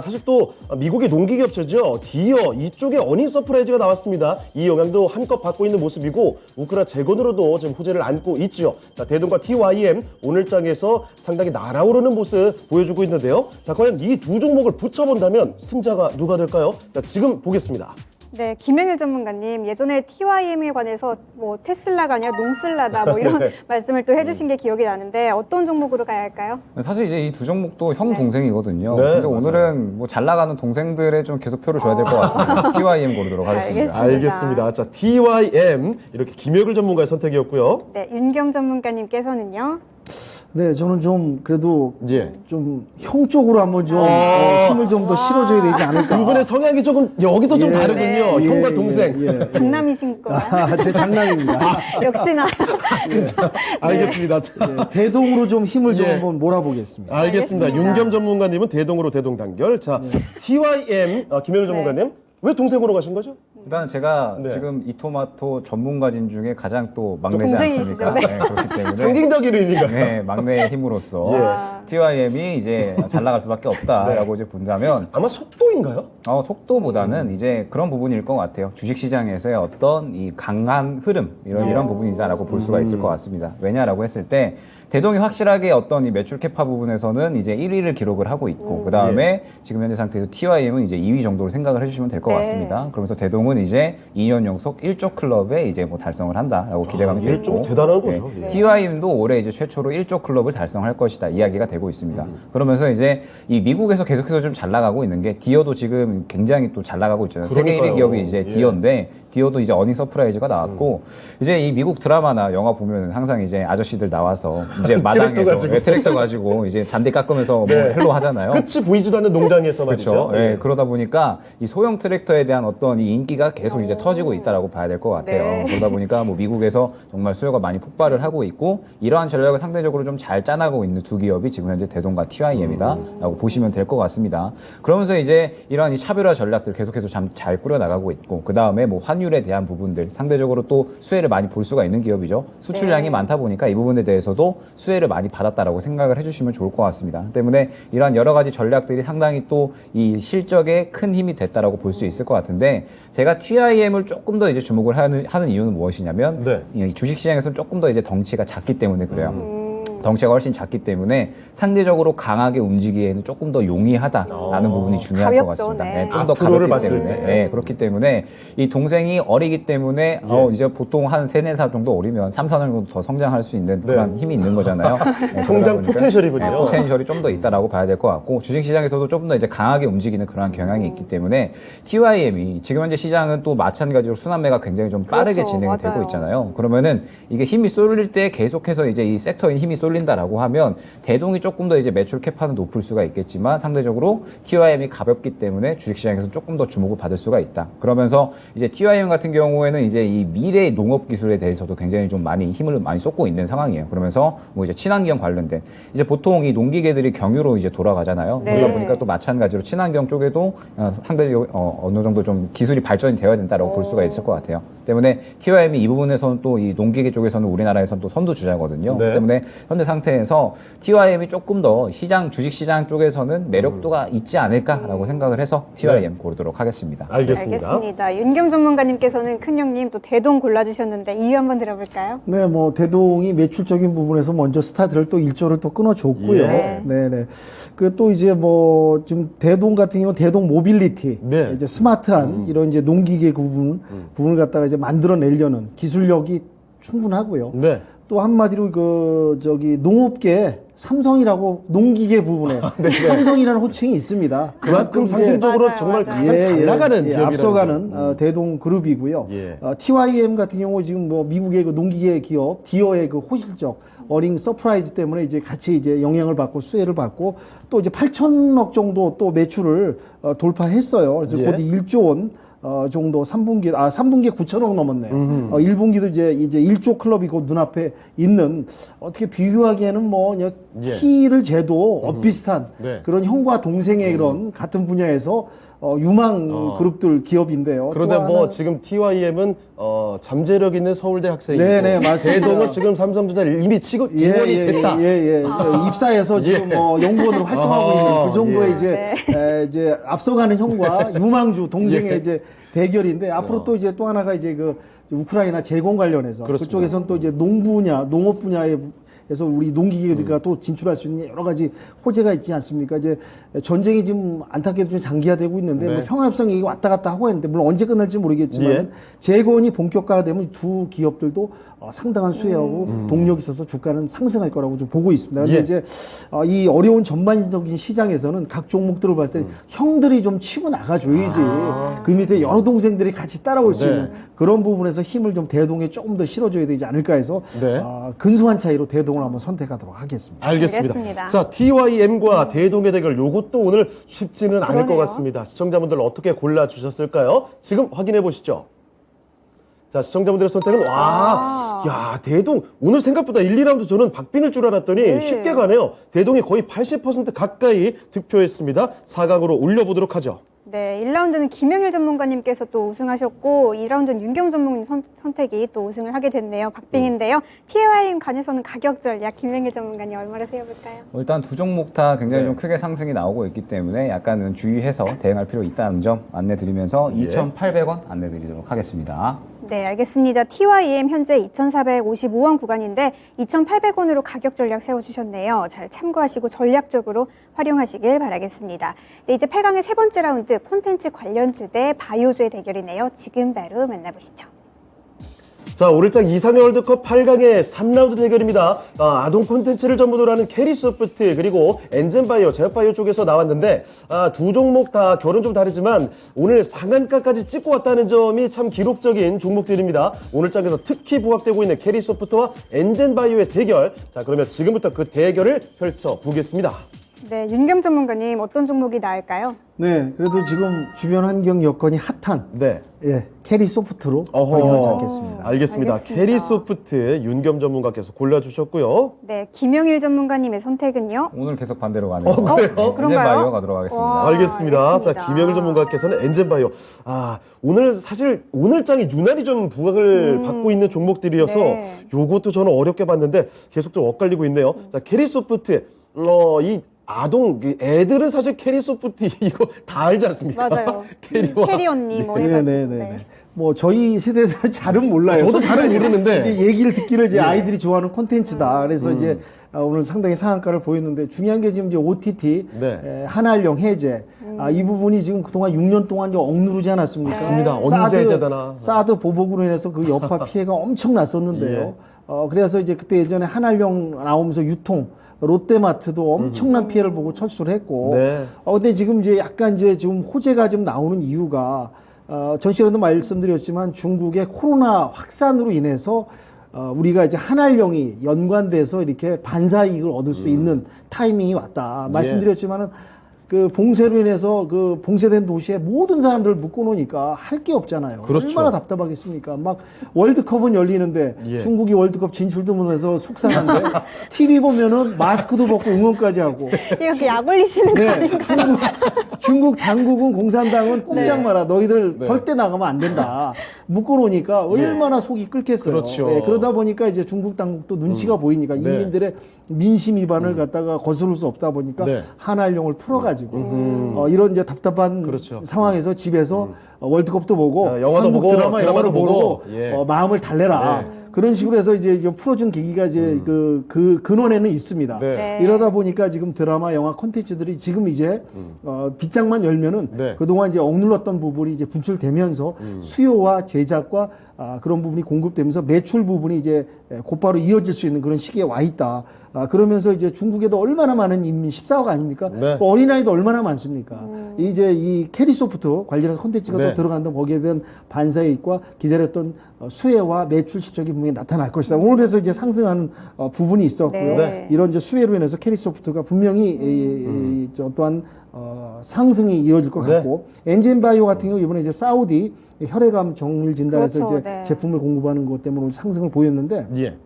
사실 또 미국의 농기계 업체죠. 디어 이쪽에 어닝 서프라이즈가 나왔습니다. 이 영향도 한껏 받고 있는 모습이고 우크라 재건으로도 지금 호재를 안고 있죠. 자, 대동과 TYM 오늘장에서 상당히 날아오르는 모습 보여주고 있는데요. 자, 과연 이 두 종목을 붙여본다면 승자가 누가 될까요? 자, 지금 보겠습니다. 네, 김영일 전문가님 예전에 TYM에 관해서 뭐 테슬라가 아니라 농슬라다 뭐 이런 말씀을 또 해주신 게 기억이 나는데 어떤 종목으로 가야 할까요? 사실 이제 이 두 종목도 형 동생이거든요. 네, 근데 맞아요. 오늘은 뭐 잘 나가는 동생들의 좀 계속 표를 줘야 될 것 같습니다. TYM 고르도록 하겠습니다. 알겠습니다. 자, TYM 이렇게 김혁일 전문가의 선택이었고요. 네, 윤겸 전문가님께서는요. 네, 저는 좀 그래도 예. 좀 형 쪽으로 한번 좀 힘을 좀 더 실어줘야 되지 않을까. 두 분의 성향이 조금 여기서 좀 예. 다르군요. 예, 형과 예, 동생. 예. 장남이신 거예요? 제 장난입니다. 역시나. 알겠습니다. 자, 예, 대동으로 좀 힘을 좀 예. 한번 몰아보겠습니다. 알겠습니다. 알겠습니다. 윤겸 전문가님은 대동으로 대동 단결. 자, TYM 김현우 전문가님 왜 동생으로 가신 거죠? 일단 제가 네. 지금 이토마토 전문가진 중에 가장 또 막내지 동생이시죠? 않습니까? 네. 그렇기 때문에 상징적인 의미가. 네, 막내의 힘으로서 예. TYM이 이제 잘 나갈 수밖에 없다라고 이제 본다면 아마 속도인가요? 속도보다는 이제 그런 부분일 것 같아요. 주식시장에서의 어떤 이 강한 흐름 이런 부분이다라고 볼 수가 있을 것 같습니다. 왜냐라고 했을 때 대동이 확실하게 어떤 이 매출 캐파 부분에서는 이제 1위를 기록을 하고 있고 그 다음에 지금 현재 상태에서 TYM은 이제 2위 정도로 생각을 해주시면 될 것 네. 같습니다. 그러면서 대동은 이제 2년 연속 1조 클럽에 이제 뭐 달성을 한다라고 기대감이 이게 들고 좀 대단한 거죠. 예. TYM도 올해 이제 최초로 1조 클럽을 달성할 것이다 이야기가 되고 있습니다. 그러면서 이제 이 미국에서 계속해서 좀 잘 나가고 있는 게 디어도 지금 굉장히 또 잘 나가고 있잖아요. 세계 1위 기업이 이제 예. 디어인데 디어도 이제 어닝 서프라이즈가 나왔고 이제 이 미국 드라마나 영화 보면 항상 이제 아저씨들 나와서 이제 마당에서 가지고. 트랙터 가지고 이제 잔디 깎으면서 뭐 네. 헬로 하잖아요. 끝이 보이지도 않는 농장에서 말이죠. 그렇죠. 예, 그러다 보니까 이 소형 트랙터에 대한 어떤 이 인기가 계속 이제 터지고 있다라고 봐야 될 것 같아요. 네. 그러다 보니까 뭐 미국에서 정말 수요가 많이 폭발을 하고 있고 이러한 전략을 상대적으로 좀 잘 짜나가고 있는 두 기업이 지금 현재 대동과 TYM이다라고 보시면 될 것 같습니다. 그러면서 이제 이러한 이 차별화 전략들 계속해서 참 잘 꾸려 나가고 있고 그 다음에 뭐 환율에 대한 부분들 상대적으로 또 수혜를 많이 볼 수가 있는 기업이죠. 수출량이 네. 많다 보니까 이 부분에 대해서도 수혜를 많이 받았다라고 생각을 해주시면 좋을 것 같습니다. 때문에 이러한 여러 가지 전략들이 상당히 또 이 실적에 큰 힘이 됐다라고 볼 수 있을 것 같은데 제가 TIM을 조금 더 이제 주목을 하는 이유는 무엇이냐면 네. 이 주식시장에서는 조금 더 이제 덩치가 작기 때문에 그래요. 덩치가 훨씬 작기 때문에 상대적으로 강하게 움직이기에는 조금 더 용이하다라는 부분이 중요한 것 가볍죠, 같습니다. 네. 좀 더 앞으로를 가볍기 봤을 때문에. 때. 네, 그렇기 때문에 이 동생이 어리기 때문에 이제 보통 한 3, 4살 정도 어리면 3, 4년 정도 더 성장할 수 있는 그런 힘이 있는 거잖아요. 네, 성장 그러다 보니까 포텐셜이군요. 네, 포텐셜이 좀 더 있다라고 봐야 될 것 같고 주식시장에서도 좀 더 이제 강하게 움직이는 그러한 경향이 있기 때문에 TYM이 지금 현재 시장은 또 마찬가지로 순환매가 굉장히 좀 빠르게 그렇죠, 진행이 되고 맞아요. 있잖아요. 그러면은 이게 힘이 쏠릴 때 계속해서 이제 이 섹터에 힘이 쏠린다라고 하면 대동이 조금 더 이제 매출 캐파는 높을 수가 있겠지만 상대적으로 TYM이 가볍기 때문에 주식시장에서 조금 더 주목을 받을 수가 있다. 그러면서 이제 TYM 같은 경우에는 이제 이 미래 농업 기술에 대해서도 굉장히 좀 많이 힘을 많이 쏟고 있는 상황이에요. 그러면서 뭐 이제 친환경 관련된 이제 보통 이 농기계들이 경유로 이제 돌아가잖아요. 네. 그러다 보니까 또 마찬가지로 친환경 쪽에도 상대적으로 어느 정도 좀 기술이 발전이 되어야 된다라고 볼 수가 있을 것 같아요. 때문에 TYM이 이 부분에서는 또 이 농기계 쪽에서는 우리나라에서는 또 선두주자거든요. 네. 때문에 현재 상태에서 TYM이 조금 더 주식시장 쪽에서는 매력도가 있지 않을까라고 생각을 해서 TYM 고르도록 하겠습니다. 알겠습니다. 알겠습니다. 윤경 전문가님께서는 큰형님 또 대동 골라주셨는데 이유 한번 들어볼까요? 네, 뭐 대동이 매출적인 부분에서 먼저 스타트를 또 일조를 또 끊어줬고요. 예. 네, 네. 그 또 이제 뭐 지금 대동 같은 경우 대동 모빌리티, 네. 이제 스마트한 이런 이제 농기계 부분을 갖다가 이제 만들어내려는 기술력이 충분하고요. 네. 또 한마디로 그 저기 농업계 삼성이라고 농기계 부분에 삼성이라는 호칭이 있습니다. 그만큼 이제 상징적으로 맞아요, 정말 맞아요. 가장 잘 나가는 기업이라는 앞서가는 거죠. 대동 그룹이고요. 예. TYM 같은 경우 지금 뭐 미국의 그 농기계 기업 디어의 그 호실적 어닝 서프라이즈 때문에 이제 같이 이제 영향을 받고 수혜를 받고 또 이제 8천억 정도 또 매출을 돌파했어요. 그래서 예. 곧 1조 원 정도 3분기에 9천억 넘었네요. 1분기도 이제 1조 클럽이 곧 눈앞에 있는 어떻게 비교하기에는 뭐 그냥 예. 키를 재도 비슷한 네. 그런 형과 동생의 그런 같은 분야에서 유망 그룹들 기업인데요. 그런데 또 뭐 하나- 지금 TYM은 잠재력 있는 서울대 학생이고 네네, 맞습니다. 대동은 지금 삼성전자를 이미 지원이 됐다. 입사해서 지금 뭐 연구원으로 활동하고 있는 그 정도의 이제 앞서가는 형과 유망주 동생의 예. 이제 대결인데 앞으로 또 이제 또 하나가 이제 그 우크라이나 재건 관련해서 그렇습니다. 그쪽에서는 또 이제 농업 분야에 그래서 우리 농기계가 또 진출할 수 있는 여러 가지 호재가 있지 않습니까? 이제 전쟁이 지금 안타깝게도 좀 장기화되고 있는데 네. 뭐 평화협상 얘기 왔다 갔다 하고 있는데 물론 언제 끝날지 모르겠지만 예. 재건이 본격화되면 두 기업들도 상당한 수혜하고 동력이 있어서 주가는 상승할 거라고 좀 보고 있습니다. 근데 예. 이제 이 어려운 전반적인 시장에서는 각 종목들을 봤을 때 형들이 좀 치고 나가줘야지 그 밑에 여러 동생들이 같이 따라올 수 네. 있는 그런 부분에서 힘을 좀 대동에 조금 더 실어줘야 되지 않을까 해서 네. 근소한 차이로 대동을 한번 선택하도록 하겠습니다. 알겠습니다. 알겠습니다. 자, TYM과 대동의 대결 요것도 오늘 쉽지는 않을 것 그러네요. 같습니다. 시청자분들 어떻게 골라주셨을까요? 지금 확인해 보시죠. 자, 시청자분들의 선택은 야, 대동 오늘 생각보다 1, 2라운드 저는 박빙일 줄 알았더니 네. 쉽게 가네요. 대동이 거의 80% 가까이 득표했습니다. 4강으로 올려보도록 하죠. 네, 1라운드는 김영일 전문가님께서 또 우승하셨고 2라운드는 윤경 전문가님 선택이 또 우승을 하게 됐네요. 박빙인데요. TIM 간에서는 가격 전략 김영일 전문가님 얼마나 세워볼까요? 일단 두 종목 다 굉장히 네. 좀 크게 상승이 나오고 있기 때문에 약간은 주의해서 대응할 필요 있다는 점 안내드리면서 예. 2,800원 안내드리도록 하겠습니다. 네, 알겠습니다. TYM 현재 2,455원 구간인데 2,800원으로 가격 전략 세워주셨네요. 잘 참고하시고 전략적으로 활용하시길 바라겠습니다. 네, 이제 8강의 세 번째 라운드 콘텐츠 관련주 대 바이오주의 대결이네요. 지금 바로 만나보시죠. 자, 오늘장 이상의 월드컵 8강의 3라운드 대결입니다. 아동 콘텐츠를 전문으로 하는 캐리소프트 그리고 엔젠바이오, 제약바이오 쪽에서 나왔는데 두 종목 다 결은 좀 다르지만 오늘 상한가까지 찍고 왔다는 점이 참 기록적인 종목들입니다. 오늘장에서 특히 부각되고 있는 캐리소프트와 엔젠바이오의 대결. 자, 그러면 지금부터 그 대결을 펼쳐보겠습니다. 네, 윤겸 전문가님 어떤 종목이 나을까요? 네, 그래도 지금 주변 환경 여건이 핫한 네. 예, 캐리 소프트로 어허. 활용을 잡겠습니다. 알겠습니다. 알겠습니다. 캐리소프트 윤겸 전문가께서 골라주셨고요. 네, 김영일 전문가님의 선택은요? 오늘 계속 반대로 가네요. 그래요? 그런가요? 엔젠바이오 가도록 하겠습니다. 와. 알겠습니다. 알겠습니다. 자, 김영일 전문가께서는 엔젠바이오. 오늘 사실 오늘장이 유난히 좀 부각을 받고 있는 종목들이어서 네. 요것도 저는 어렵게 봤는데 계속 좀 엇갈리고 있네요. 자, 캐리소프트. 이 아동 애들은 사실 캐리소프트 이거 다 알지 않습니까? 맞아요. 캐리와 캐리 언니 뭐 네, 해가지고. 네, 네, 네. 뭐 저희 세대들은 잘은 몰라요. 저도 잘은 모르는데. 근데 얘기를 듣기를 이제 아이들이 좋아하는 콘텐츠다. 그래서 이제 오늘 상당히 상한가를 보였는데 중요한 게 지금 이제 OTT 네. 한알령 해제 이 부분이 지금 그동안 6년 동안 이제 억누르지 않았습니까? 맞습니다. 언제 해제되나. 사드 보복으로 인해서 그 여파 피해가 엄청 났었는데요. 그래서 이제 그때 예전에 한알령 나오면서 유통 롯데마트도 엄청난 피해를 보고 철수를 했고, 네. 근데 지금 이제 약간 이제 지금 호재가 좀 나오는 이유가, 전 시간에도 말씀드렸지만 중국의 코로나 확산으로 인해서 우리가 이제 한알령이 연관돼서 이렇게 반사 이익을 얻을 수 있는 타이밍이 왔다. 말씀드렸지만은 그 봉쇄로 인해서 그 봉쇄된 도시에 모든 사람들을 묶어놓으니까 할 게 없잖아요. 그렇죠. 얼마나 답답하겠습니까? 막 월드컵은 열리는데 예. 중국이 월드컵 진출도 못해서 속상한데 TV 보면은 마스크도 벗고 응원까지 하고. 이렇게 약 올리시는 거 네, 아닌가요? 중국 당국은 공산당은 꼼짝 마라. 너희들 네. 절대 나가면 안 된다. 묶어놓으니까 얼마나 속이 끓겠어요. 그렇죠. 예, 그러다 보니까 이제 중국 당국도 눈치가 보이니까 네. 인민들의 민심 위반을 갖다가 거스를 수 없다 보니까 네. 한알령을 풀어가지고 이런 이제 답답한 그렇죠. 상황에서 집에서 월드컵도 보고 영화도 한국 보고 드라마 드라마도 영화도 보고 예. 마음을 달래라. 네. 그런 식으로 해서 이제 풀어준 계기가 이제 그 근원에는 있습니다. 네. 네. 이러다 보니까 지금 드라마, 영화 콘텐츠들이 지금 이제 빗장만 열면은 네. 그동안 이제 억눌렀던 부분이 이제 분출되면서 수요와 제작과 그런 부분이 공급되면서 매출 부분이 이제 곧바로 이어질 수 있는 그런 시기에 와 있다. 그러면서 이제 중국에도 얼마나 많은 인민 14억 아닙니까? 네. 그 어린아이도 얼마나 많습니까? 이제 이 캐리소프트 관련해서 콘텐츠가 네. 또 들어간다 거기에 대한 반사이익과 기다렸던 수혜와 매출 실적이 분명히 나타날 것이다. 오늘 그래서 이제 상승하는 부분이 있었고요. 네. 이런 이제 수혜로 인해서 캐리소프트가 분명히 이 어떠한 상승이 이어질 것 네. 같고 엔진바이오 같은 경우 이번에 이제 사우디 혈액암 정밀 진단에서 그렇죠. 이제 네. 제품을 공급하는 것 때문에 상승을 보였는데 예.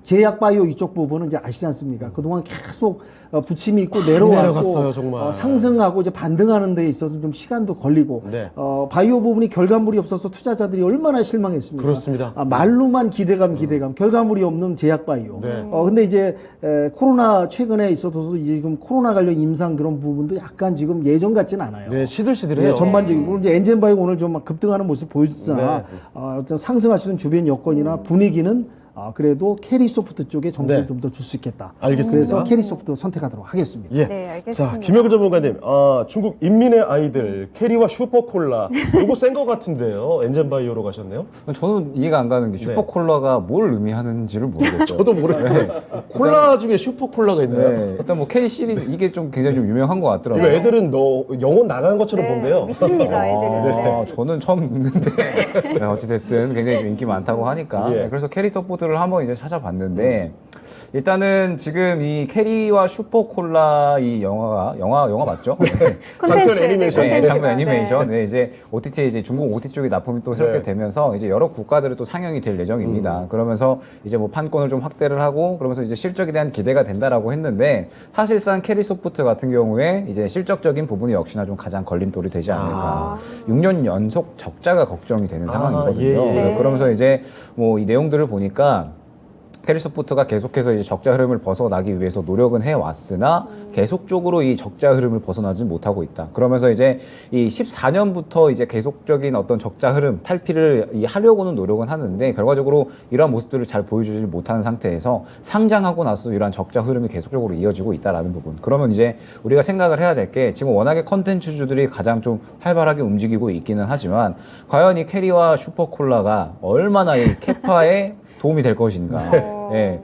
제약바이오 이쪽 부분은 이제 아시지 않습니까? 그동안 계속 부침이 있고 내려갔어요, 정말. 내려왔고 상승하고 이제 반등하는 데 있어서 좀 시간도 걸리고 네. 바이오 부분이 결과물이 없어서 투자자들이 얼마나 실망했습니까? 그렇습니다. 말로만 기대감 결과물이 없는 제약바이오. 네. 근데 이제 코로나 최근에 있어서도 이제 지금 코로나 관련 임상 그런 부분도 약간 지금 예전 같진 않아요. 네, 시들시들해요. 네, 전반적인 물론 이제 엔젠바이오 오늘 좀 막 급등하는 모습 보였으나 네. 어떤 상승하시는 주변 여건이나 분위기는 그래도 캐리소프트 쪽에 점수를 네. 좀 더 줄 수 있겠다. 알겠습니다. 그래서 캐리소프트 선택하도록 하겠습니다. 예. 네, 알겠습니다. 자, 김혁일 전문가님, 중국 인민의 아이들 캐리와 슈퍼콜라 이거 센 것 같은데요. 엔젠바이오로 가셨네요. 저는 이해가 안 가는 게 슈퍼콜라가 뭘 의미하는지를 모르겠어요. 저도 모르겠어요. 콜라 중에 슈퍼콜라가 있나요? 네, 일단 뭐 K 시리즈 이게 좀 굉장히 좀 유명한 것 이거 같더라고요. 애들은 영혼 나가는 것처럼 본대요. 미칩니다, 애들은. 저는 처음 듣는데 네, 어찌됐든 굉장히 좀 인기 많다고 하니까 예. 네, 그래서 캐리 서포트를 소스를 한번 이제 찾아봤는데 일단은 지금 이 캐리와 슈퍼콜라 이 영화 맞죠? 장편 애니메이션. 네, 장편 콘텐츠가, 애니메이션. 네. 네, 이제 OTT 이제 중국 OTT 쪽에 납품이 또 새롭게 네. 되면서 이제 여러 국가들을 또 상영이 될 예정입니다. 그러면서 이제 뭐 판권을 좀 확대를 하고 그러면서 이제 실적에 대한 기대가 된다라고 했는데 사실상 캐리 소프트 같은 경우에 이제 실적적인 부분이 역시나 좀 가장 걸림돌이 되지 않을까. 6년 연속 적자가 걱정이 되는 상황이거든요. 예. 그러면서 이제 뭐 이 내용들을 보니까 캐리소프트가 계속해서 이제 적자 흐름을 벗어나기 위해서 노력은 해왔으나 계속적으로 이 적자 흐름을 벗어나지 못하고 있다. 그러면서 이제 이 14년부터 이제 계속적인 어떤 적자 흐름 탈피를 하려고는 노력은 하는데 결과적으로 이러한 모습들을 잘 보여주지 못하는 상태에서 상장하고 나서도 이러한 적자 흐름이 계속적으로 이어지고 있다라는 부분. 그러면 이제 우리가 생각을 해야 될 게 지금 워낙에 컨텐츠주들이 가장 좀 활발하게 움직이고 있기는 하지만 과연 이 캐리와 슈퍼콜라가 얼마나 이 캐파에 도움이 될 것인가. 예.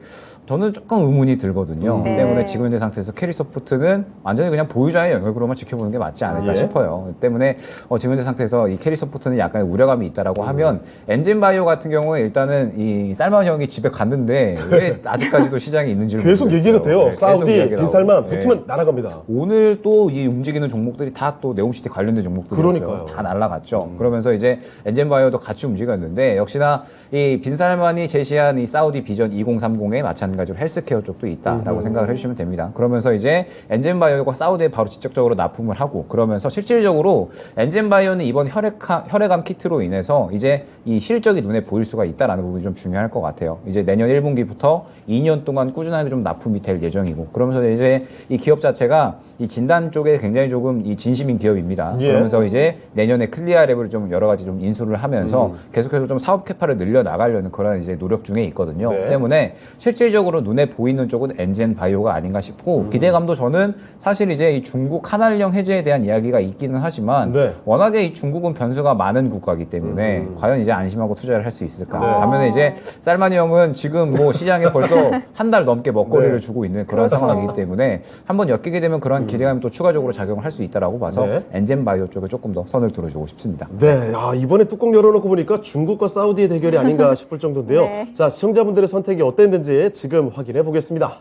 저는 조금 의문이 들거든요. 네. 때문에 지금 현재 상태에서 캐리소프트는 완전히 그냥 보유자의 영역으로만 지켜보는 게 맞지 않을까 예. 싶어요. 때문에 지금 현재 상태에서 이 캐리소프트는 약간 우려감이 있다라고 하면 엔진바이오 같은 경우에 일단은 이 쌀만 형이 집에 갔는데 왜 아직까지도 시장에 있는지를 계속 모르겠어요. 얘기가 돼요. 네, 계속 사우디, 이야기가 빈살만 나오고. 붙으면 네. 날아갑니다. 오늘 또 이 움직이는 종목들이 다 또 네옴시티 관련된 종목들이었어요. 그러니까요. 다 날라갔죠. 그러면서 이제 엔젠바이오도 같이 움직였는데 역시나 이 빈살만이 제시한 이 사우디 비전 2030에 마찬가지로 헬스케어 쪽도 있다라고 생각을 해주시면 됩니다. 그러면서 이제 엔젠바이오가 사우디에 바로 직접적으로 납품을 하고 그러면서 실질적으로 엔젠바이오는 이번 혈액암 키트로 인해서 이제 이 실적이 눈에 보일 수가 있다라는 부분이 좀 중요할 것 같아요. 이제 내년 1분기부터 2년 동안 꾸준하게 좀 납품이 될 예정이고 그러면서 이제 이 기업 자체가 이 진단 쪽에 굉장히 조금 이 진심인 기업입니다. 예. 그러면서 이제 내년에 클리어 랩을 좀 여러 가지 좀 인수를 하면서 계속해서 좀 사업 캐파를 늘려 나가려는 그런 이제 노력 중에 있거든요. 네. 때문에 실질적으로 눈에 보이는 쪽은 엔젠 바이오가 아닌가 싶고 기대감도 저는 사실 이제 이 중국 한알령 해제에 대한 이야기가 있기는 하지만 네. 워낙에 이 중국은 변수가 많은 국가이기 때문에 과연 이제 안심하고 투자를 할 수 있을까? 네. 반면에 이제 쌀마니 형은 지금 뭐 시장에 벌써 한 달 넘게 먹거리를 네. 주고 있는 그런 상황이기 때문에 한번 엮이게 되면 그런 기대감이 또 추가적으로 작용을 할 수 있다라고 봐서 네. 엔젠 바이오 쪽에 조금 더 선을 들어주고 싶습니다. 네, 야, 이번에 뚜껑 열어놓고 보니까 중국과 사우디의 대결이 아닌가 싶을 정도인데요. 네. 자, 시청자분들의 선택이 어땠는지 지금 확인해 보겠습니다.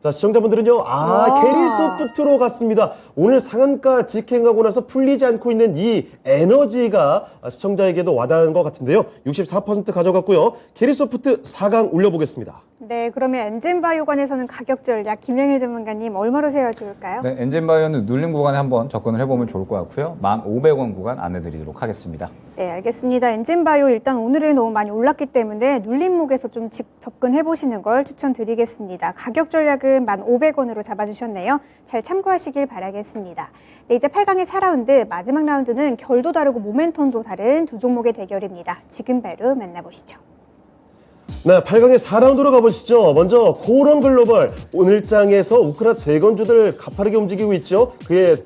자, 시청자분들은요, 캐리소프트로 갔습니다. 오늘 상한가 직행하고 나서 풀리지 않고 있는 이 에너지가 시청자에게도 와닿은 것 같은데요. 64% 가져갔고요. 캐리소프트 4강 올려보겠습니다. 네, 그러면 엔진바이오관에서는 가격 전략 김영일 전문가님 얼마로 세워줄까요? 네, 엔젠 바이오는 눌림 구간에 한번 접근을 해보면 좋을 것 같고요. 1,500원 구간 안내드리도록 하겠습니다. 네, 알겠습니다. 엔진바이오 일단 오늘은 너무 많이 올랐기 때문에 눌림목에서 좀 접근해 보시는 걸 추천드리겠습니다. 가격 전략은 1,500원으로 잡아주셨네요. 잘 참고하시길 바라겠습니다. 네, 이제 8강의 4라운드 마지막 라운드는 결도 다르고 모멘텀도 다른 두 종목의 대결입니다. 지금 바로 만나보시죠. 네, 8강의 4라운드로 가보시죠. 먼저 코오롱 글로벌 오늘장에서 우크라 재건주들 가파르게 움직이고 있죠. 그의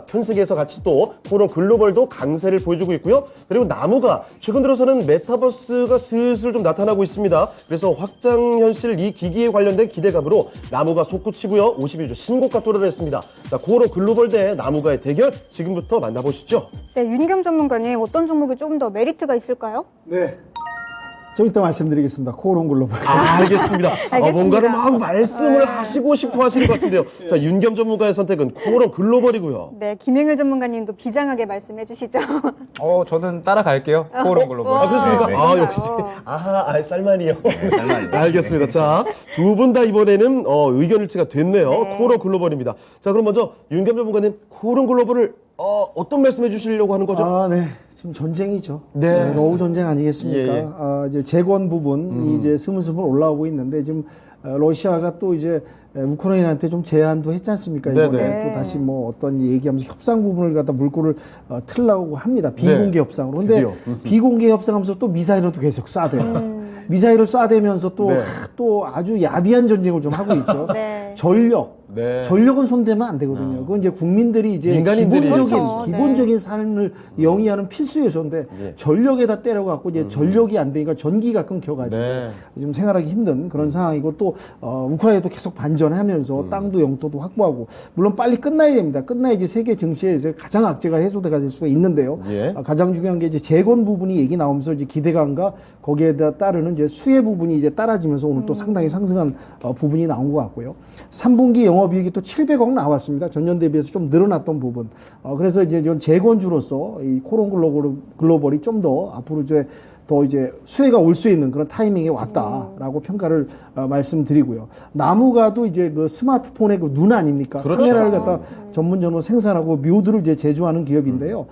편승에서 같이 또 코오롱 글로벌도 강세를 보여주고 있고요. 그리고 나무가 최근 들어서는 메타버스가 슬슬 좀 나타나고 있습니다. 그래서 확장현실 이 기기에 관련된 기대감으로 나무가 솟구치고요. 52주 신고가 뚫어냈습니다. 자, 코오롱 글로벌 대 나무가의 대결 지금부터 만나보시죠. 네, 윤겸 전문가님 어떤 종목이 조금 더 메리트가 있을까요? 네. 좀 이따 말씀드리겠습니다. 코오롱 글로벌. 알겠습니다. 알겠습니다. 뭔가를 막 말씀을 하시고 싶어 하시는 것 같은데요. 자, 윤겸 전문가의 선택은 코오롱 글로벌이고요. 네, 김영일 전문가님도 비장하게 말씀해 주시죠. 저는 따라갈게요. 코오롱 글로벌. 아, 그렇습니까? 네, 네. 아, 역시. 쌀만이요. 쌀만이요. 알겠습니다. 자, 두 분 다 이번에는 의견 일치가 됐네요. 코오롱 글로벌입니다. 자, 그럼 먼저 윤겸 전문가님, 코오롱 글로벌을 어떤 말씀해 주시려고 하는 거죠? 네. 지금 전쟁이죠. 네. 노후 전쟁 아니겠습니까? 예, 예. 이제 재건 부분이 이제 스물스물 올라오고 있는데 지금 러시아가 또 이제 우크라이나한테 좀 제한도 했지 않습니까? 이번에 네네. 또 다시 뭐 어떤 얘기하면서 협상 부분을 갖다 물꼬를 틀라고 합니다. 비공개 협상으로. 근데 드디어. 비공개 협상하면서 또 미사일을 또 계속 쏴대요. 미사일을 쏴대면서 또, 네. 또 아주 야비한 전쟁을 좀 하고 있죠. 네. 전력, 네. 전력은 손대면 안 되거든요. 그건 이제 국민들이 이제 민간인들이 그렇죠. 기본적인 삶을 영위하는 필수 요소인데 전력에다 때려갖고 이제 전력이 안 되니까 전기가 끊겨가지고 네. 좀 생활하기 힘든 그런 상황이고 또 우크라이나도 계속 반전하면서 땅도 영토도 확보하고 물론 빨리 끝나야 됩니다. 끝나야지 세계 증시에서 가장 악재가 해소가 될 수가 있는데요. 예. 가장 중요한 게 이제 재건 부분이 얘기 나오면서 이제 기대감과 거기에 따르는 이제 수혜 부분이 이제 따라지면서 오늘 또 상당히 상승한 부분이 나온 것 같고요. 3분기 영업이익이 또 700억 나왔습니다. 전년 대비해서 좀 늘어났던 부분. 그래서 이제 이런 재건주로서 이 코론 글로벌이 좀 더 앞으로 이제 더 이제 수혜가 올 수 있는 그런 타이밍에 왔다라고 평가를 말씀드리고요. 나무가도 이제 그 스마트폰의 그 눈 아닙니까? 그렇죠. 카메라를 갖다 전문적으로 생산하고 묘두를 이제 제조하는 기업인데요.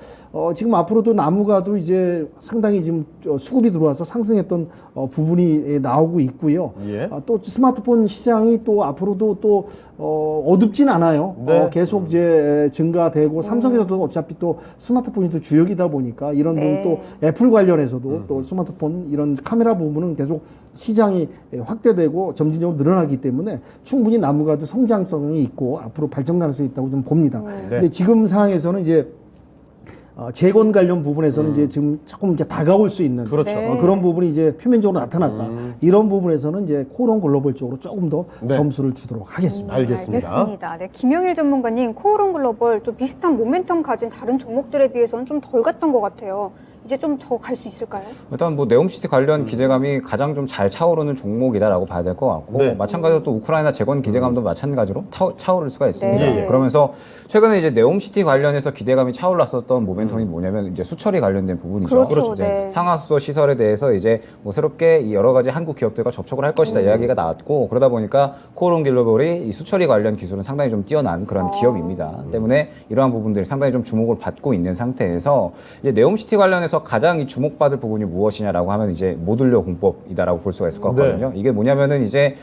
지금 앞으로도 나무가도 이제 상당히 지금 수급이 들어와서 상승했던 부분이 나오고 있고요. 예. 또 스마트폰 시장이 또 앞으로도 또 어둡진 않아요. 네. 계속 이제 증가되고 삼성에서도 어차피 또 스마트폰이 또 주역이다 보니까 이런 부분 또 애플 관련해서도 또 스마트폰 이런 카메라 부분은 계속 시장이 확대되고 점진적으로 늘어나기 때문에 충분히 나무가도 성장성이 있고 앞으로 발전 가능성이 있다고 좀 봅니다. 근데 지금 상황에서는 이제 재건 관련 부분에서는 이제 지금 조금 이제 다가올 수 있는 그렇죠. 그런 부분이 이제 표면적으로 나타났다. 이런 부분에서는 이제 코론 글로벌 쪽으로 조금 더 네. 점수를 주도록 하겠습니다. 알겠습니다. 알겠습니다. 네, 김영일 전문가님, 코오롱 글로벌 좀 비슷한 모멘텀 가진 다른 종목들에 비해서는 좀 덜 갔던 것 같아요. 이제 좀 더 갈 수 있을까요? 일단 뭐 네옴시티 관련 기대감이 가장 좀 잘 차오르는 종목이다라고 봐야 될 것 같고 네. 마찬가지로 또 우크라이나 재건 기대감도 마찬가지로 차오를 수가 있습니다. 네. 그러면서 최근에 이제 네옴시티 관련해서 기대감이 차올랐었던 모멘텀이 뭐냐면 이제 수철이 관련된 부분이죠. 그렇죠. 이제 네. 상하수소 시설에 대해서 이제 뭐 새롭게 이 여러 가지 한국 기업들과 접촉을 할 것이다 이야기가 나왔고 그러다 보니까 코오롱 글로벌이 이 수처리 관련 기술은 상당히 좀 뛰어난 그런 기업입니다. 때문에 이러한 부분들이 상당히 좀 주목을 받고 있는 상태에서 이제 네옴시티 관련해서 가장 이 주목받을 부분이 무엇이냐라고 하면 이제 모듈러 공법이다라고 볼 수가 있을 것 같거든요. 이게 뭐냐면은 이제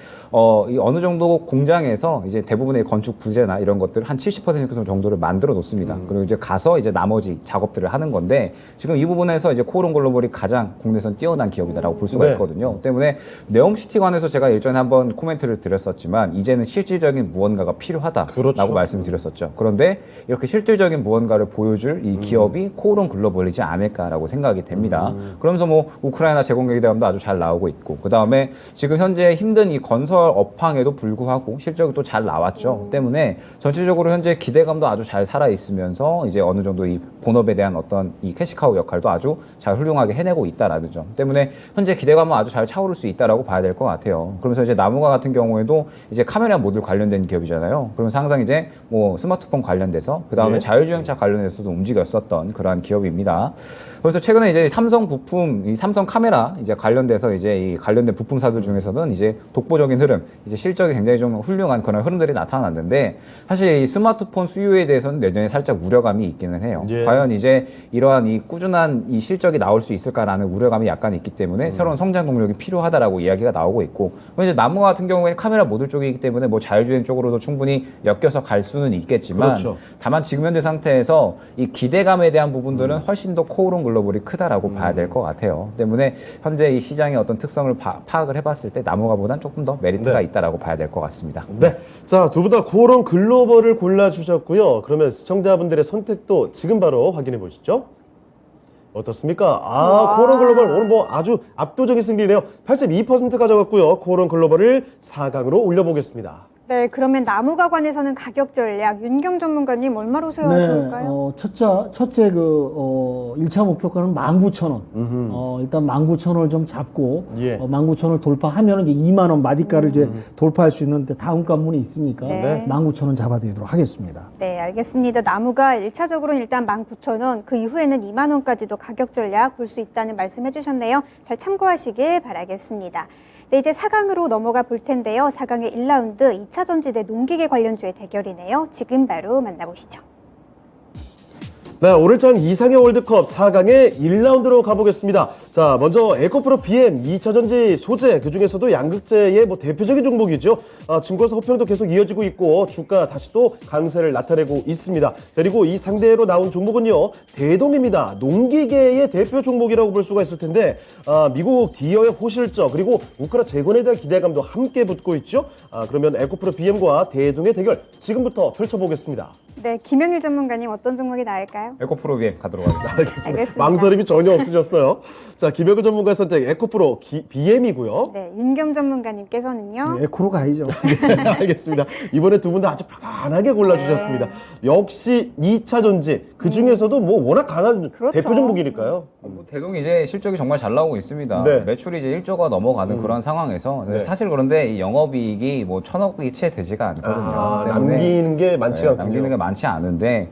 이 어느 정도 공장에서 이제 대부분의 건축 부재나 이런 것들 한 70% 정도를 만들어 놓습니다. 그리고 이제 가서 이제 나머지 작업들을 하는 건데 지금 이 부분에서 이제 코오롱 글로벌이 가장 국내선 뛰어난 기업이다라고 볼 수가 네. 있거든요. 때문에 네옴시티 관해서 제가 일전에 한번 코멘트를 드렸었지만 이제는 실질적인 무언가가 필요하다라고 그렇죠. 말씀드렸었죠. 그런데 이렇게 실질적인 무언가를 보여줄 이 기업이 코오롱 글로벌이지 않을까라고 생각이 됩니다. 그러면서 뭐 우크라이나 재건 기대감도 아주 잘 나오고 있고 그 다음에 지금 현재 힘든 이 건설 업황에도 불구하고 실적이 또 잘 나왔죠. 때문에 전체적으로 현재 기대감도 아주 잘 살아 있으면서 이제 어느 정도 이 본업에 대한 어떤 이 캐시카우 역할도 아주 잘 훌륭하게 해내고 있다라는 점 때문에 현재 기대감은 아주 잘 차오를 수 있다라고 봐야 될 것 같아요. 그러면서 이제 나무가 같은 경우에도 이제 카메라 모듈 관련된 기업이잖아요. 그러면서 항상 이제 뭐 스마트폰 관련돼서 그 다음에 네. 자율주행차 관련해서도 움직였었던 그러한 기업입니다. 그래서 최근에 이제 삼성 부품, 이 삼성 카메라 이제 관련돼서 이제 이 관련된 부품사들 중에서는 이제 독보적인 흐름, 이제 실적이 굉장히 좀 훌륭한 그런 흐름들이 나타났는데 사실 이 스마트폰 수요에 대해서는 내년에 살짝 우려감이 있기는 해요. 예. 과연 이제 이러한 이 꾸준한 이 실적이 나올 수 있을까라는 우려감이 약간 있기 때문에 새로운 성장 동력이 필요하다라고 이야기가 나오고 있고 이제 나무 같은 경우에 카메라 모듈 쪽이기 때문에 뭐 자율주행 쪽으로도 충분히 엮여서 갈 수는 있겠지만 그렇죠. 다만 지금 현재 상태에서 이 기대감에 대한 부분들은 훨씬 더 코오롱 글로벌이 크다라고 봐야 될 것 같아요. 때문에 현재 이 시장의 어떤 특성을 파악을 해봤을 때 나무가보다는 조금 더 메리트가 네. 있다라고 봐야 될 것 같습니다. 네. 자, 두 분 다 코오롱 글로벌을 골라주셨고요. 그러면 시청자분들의 선택도 지금 바로 확인해 보시죠. 어떻습니까? 와. 코오롱 글로벌 오늘 뭐 아주 압도적인 승리네요. 82% 가져갔고요. 코오롱 글로벌을 4강으로 올려보겠습니다. 네, 그러면 나무가관에서는 가격 전략 윤경 전문가님 얼마로 세워야 좋을까요? 첫째 1차 목표가는 19,000원. 일단 19,000원을 좀 잡고, 예. 19,000원을 돌파하면 이제 2만원 마디가를 이제 돌파할 수 있는데 다음 관문이 있으니까 네. 19,000원 잡아드리도록 하겠습니다. 네, 알겠습니다. 나무가 1차적으로는 일단 19,000원, 그 이후에는 2만 원까지도 가격 전략 볼 수 있다는 말씀 해주셨네요. 잘 참고하시길 바라겠습니다. 네, 이제 4강으로 넘어가 볼 텐데요. 4강의 1라운드 2차 전지대 농기계 관련주의 대결이네요. 지금 바로 만나보시죠. 네, 오늘장 이상의 월드컵 4강의 1라운드로 가보겠습니다. 자, 먼저 에코프로 BM 2차전지 소재, 그 중에서도 양극재의 대표적인 종목이죠. 증권사 호평도 계속 이어지고 있고 주가 다시 또 강세를 나타내고 있습니다. 그리고 이 상대로 나온 종목은요, 대동입니다. 농기계의 대표 종목이라고 볼 수가 있을 텐데 미국 디어의 호실적 그리고 우크라 재건에 대한 기대감도 함께 붙고 있죠. 그러면 에코프로 BM과 대동의 대결 지금부터 펼쳐보겠습니다. 네, 김영일 전문가님 어떤 종목이 나을까요? 에코프로 BM 가도록 하겠습니다. 알겠습니다. 망설임이 전혀 없으셨어요. 자, 김영일 전문가의 선택 에코프로 BM이고요. 네, 윤겸 전문가님께서는요. 에코로 가야죠. 네, 알겠습니다. 이번에 두 분 다 아주 편안하게 골라주셨습니다. 역시 2차 전지 그 중에서도 워낙 강한 그렇죠. 대표 종목이니까요. 대동이 이제 실적이 정말 잘 나오고 있습니다. 네. 매출이 이제 1조가 넘어가는 그런 상황에서 네. 사실 그런데 이 영업이익이 1,000억이 채 되지가 않거든요. 때문에 남기는 게 많지가 않군요. 남기는 게 많지 않은데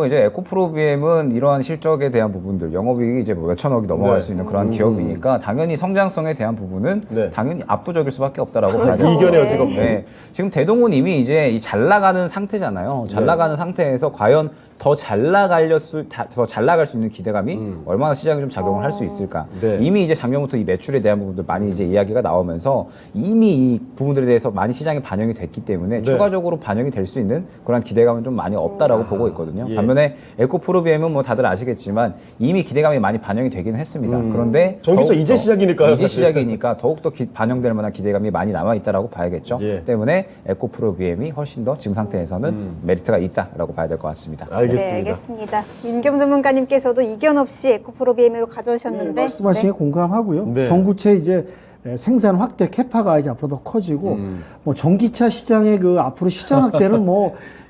이제 에코프로 BM은 이러한 실적에 대한 부분들, 영업이익이 이제 몇천억이 넘어갈 네. 수 있는 그런 기업이니까 당연히 성장성에 대한 부분은 네. 당연히 압도적일 수밖에 없다라고 봐야 그렇죠. 돼요. 이겨내요, 지금. 네. 지금 대동은 이미 이제 잘 나가는 상태잖아요. 잘 네. 나가는 상태에서 과연 더 잘 나갈 수 있는 기대감이 얼마나 시장에 좀 작용을 할 수 있을까. 네. 이미 이제 작년부터 이 매출에 대한 부분들 많이 이제 이야기가 나오면서 이미 이 부분들에 대해서 많이 시장에 반영이 됐기 때문에 네. 추가적으로 반영이 될 수 있는 그런 기대감은 좀 많이 없다라고 보고 있거든요. 예. 반면에 에코프로 BM은 다들 아시겠지만 이미 기대감이 많이 반영이 되긴 했습니다. 그런데 전기차 더욱더 이제 시작이니까요, 이제 사실. 시작이니까 더욱더 반영될 만한 기대감이 많이 남아 있다라고 봐야겠죠. 예. 때문에 에코프로 BM이 훨씬 더 지금 상태에서는 메리트가 있다라고 봐야 될 것 같습니다. 알겠습니다. 네, 알겠습니다. 윤겸 전문가님께서도 이견 없이 에코프로 BM으로 가져오셨는데 말씀하신 게 공감하고요. 네. 전구체 이제 생산 확대 캐파가 이제 앞으로 더 커지고 전기차 시장의 그 앞으로 시장 확대는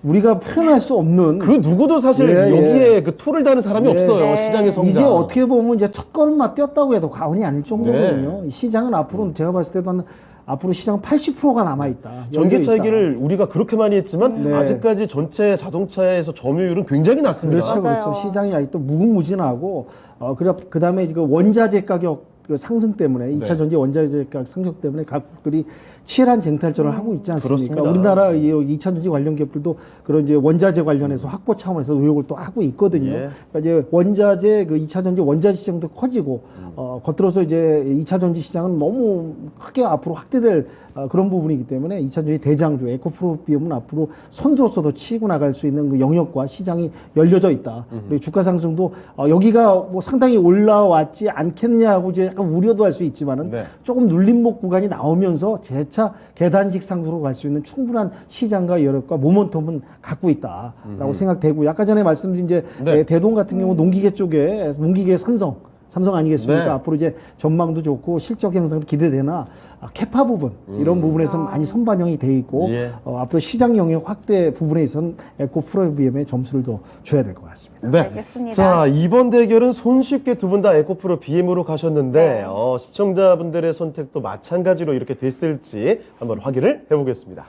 우리가 표현할 수 없는 그 누구도 사실 예, 여기에 그 토를 다는 사람이 예. 없어요. 네. 시장의 성장. 이제 어떻게 보면 이제 첫 걸음만 뛰었다고 해도 과언이 아닐 정도거든요. 이 시장은 앞으로 제가 봤을 때도 앞으로 시장 80%가 남아 있다. 전기차 얘기를 우리가 그렇게 많이 했지만 네. 아직까지 전체 자동차에서 점유율은 굉장히 낮습니다. 그렇죠, 맞아요. 그렇죠. 시장이 아직도 무궁무진하고 그 다음에 그 원자재 가격 그 상승 때문에 네. 2차 전지 원자재 가격 상승 때문에 각국들이 치열한 쟁탈전을 하고 있지 않습니까? 그렇습니다. 우리나라 이 2차 전지 관련 기업들도 그런 이제 원자재 관련해서 확보 차원에서 노력을 또 하고 있거든요. 예. 그러니까 이제 원자재 그 2차 전지 원자재 시장도 커지고 겉들어서 이제 2차 전지 시장은 너무 크게 앞으로 확대될 그런 부분이기 때문에 2차 전지 대장주 에코프로 BM은 앞으로 선두로서도 치고 나갈 수 있는 그 영역과 시장이 열려져 있다. 그리고 주가 상승도 여기가 상당히 올라왔지 않겠느냐고 이제 약간 우려도 할 수 있지만은 네. 조금 눌림목 구간이 나오면서 재차 계단식 상승으로 갈 수 있는 충분한 시장과 여력과 모멘텀은 갖고 있다라고 생각되고 아까 전에 말씀드린 이제 네. 대동 같은 경우 농기계 쪽에 농기계 삼성 아니겠습니까? 네. 앞으로 이제 전망도 좋고 실적 향상도 기대되나 캐파 부분 이런 부분에서 많이 선반영이 돼 있고 예. 앞으로 시장 영역 확대 부분에 있어서는 에코프로 BM의 점수를 더 줘야 될 것 같습니다. 네. 알겠습니다. 자, 이번 대결은 손쉽게 두 분 다 에코프로 BM으로 가셨는데 네. 시청자분들의 선택도 마찬가지로 이렇게 됐을지 한번 확인을 해보겠습니다.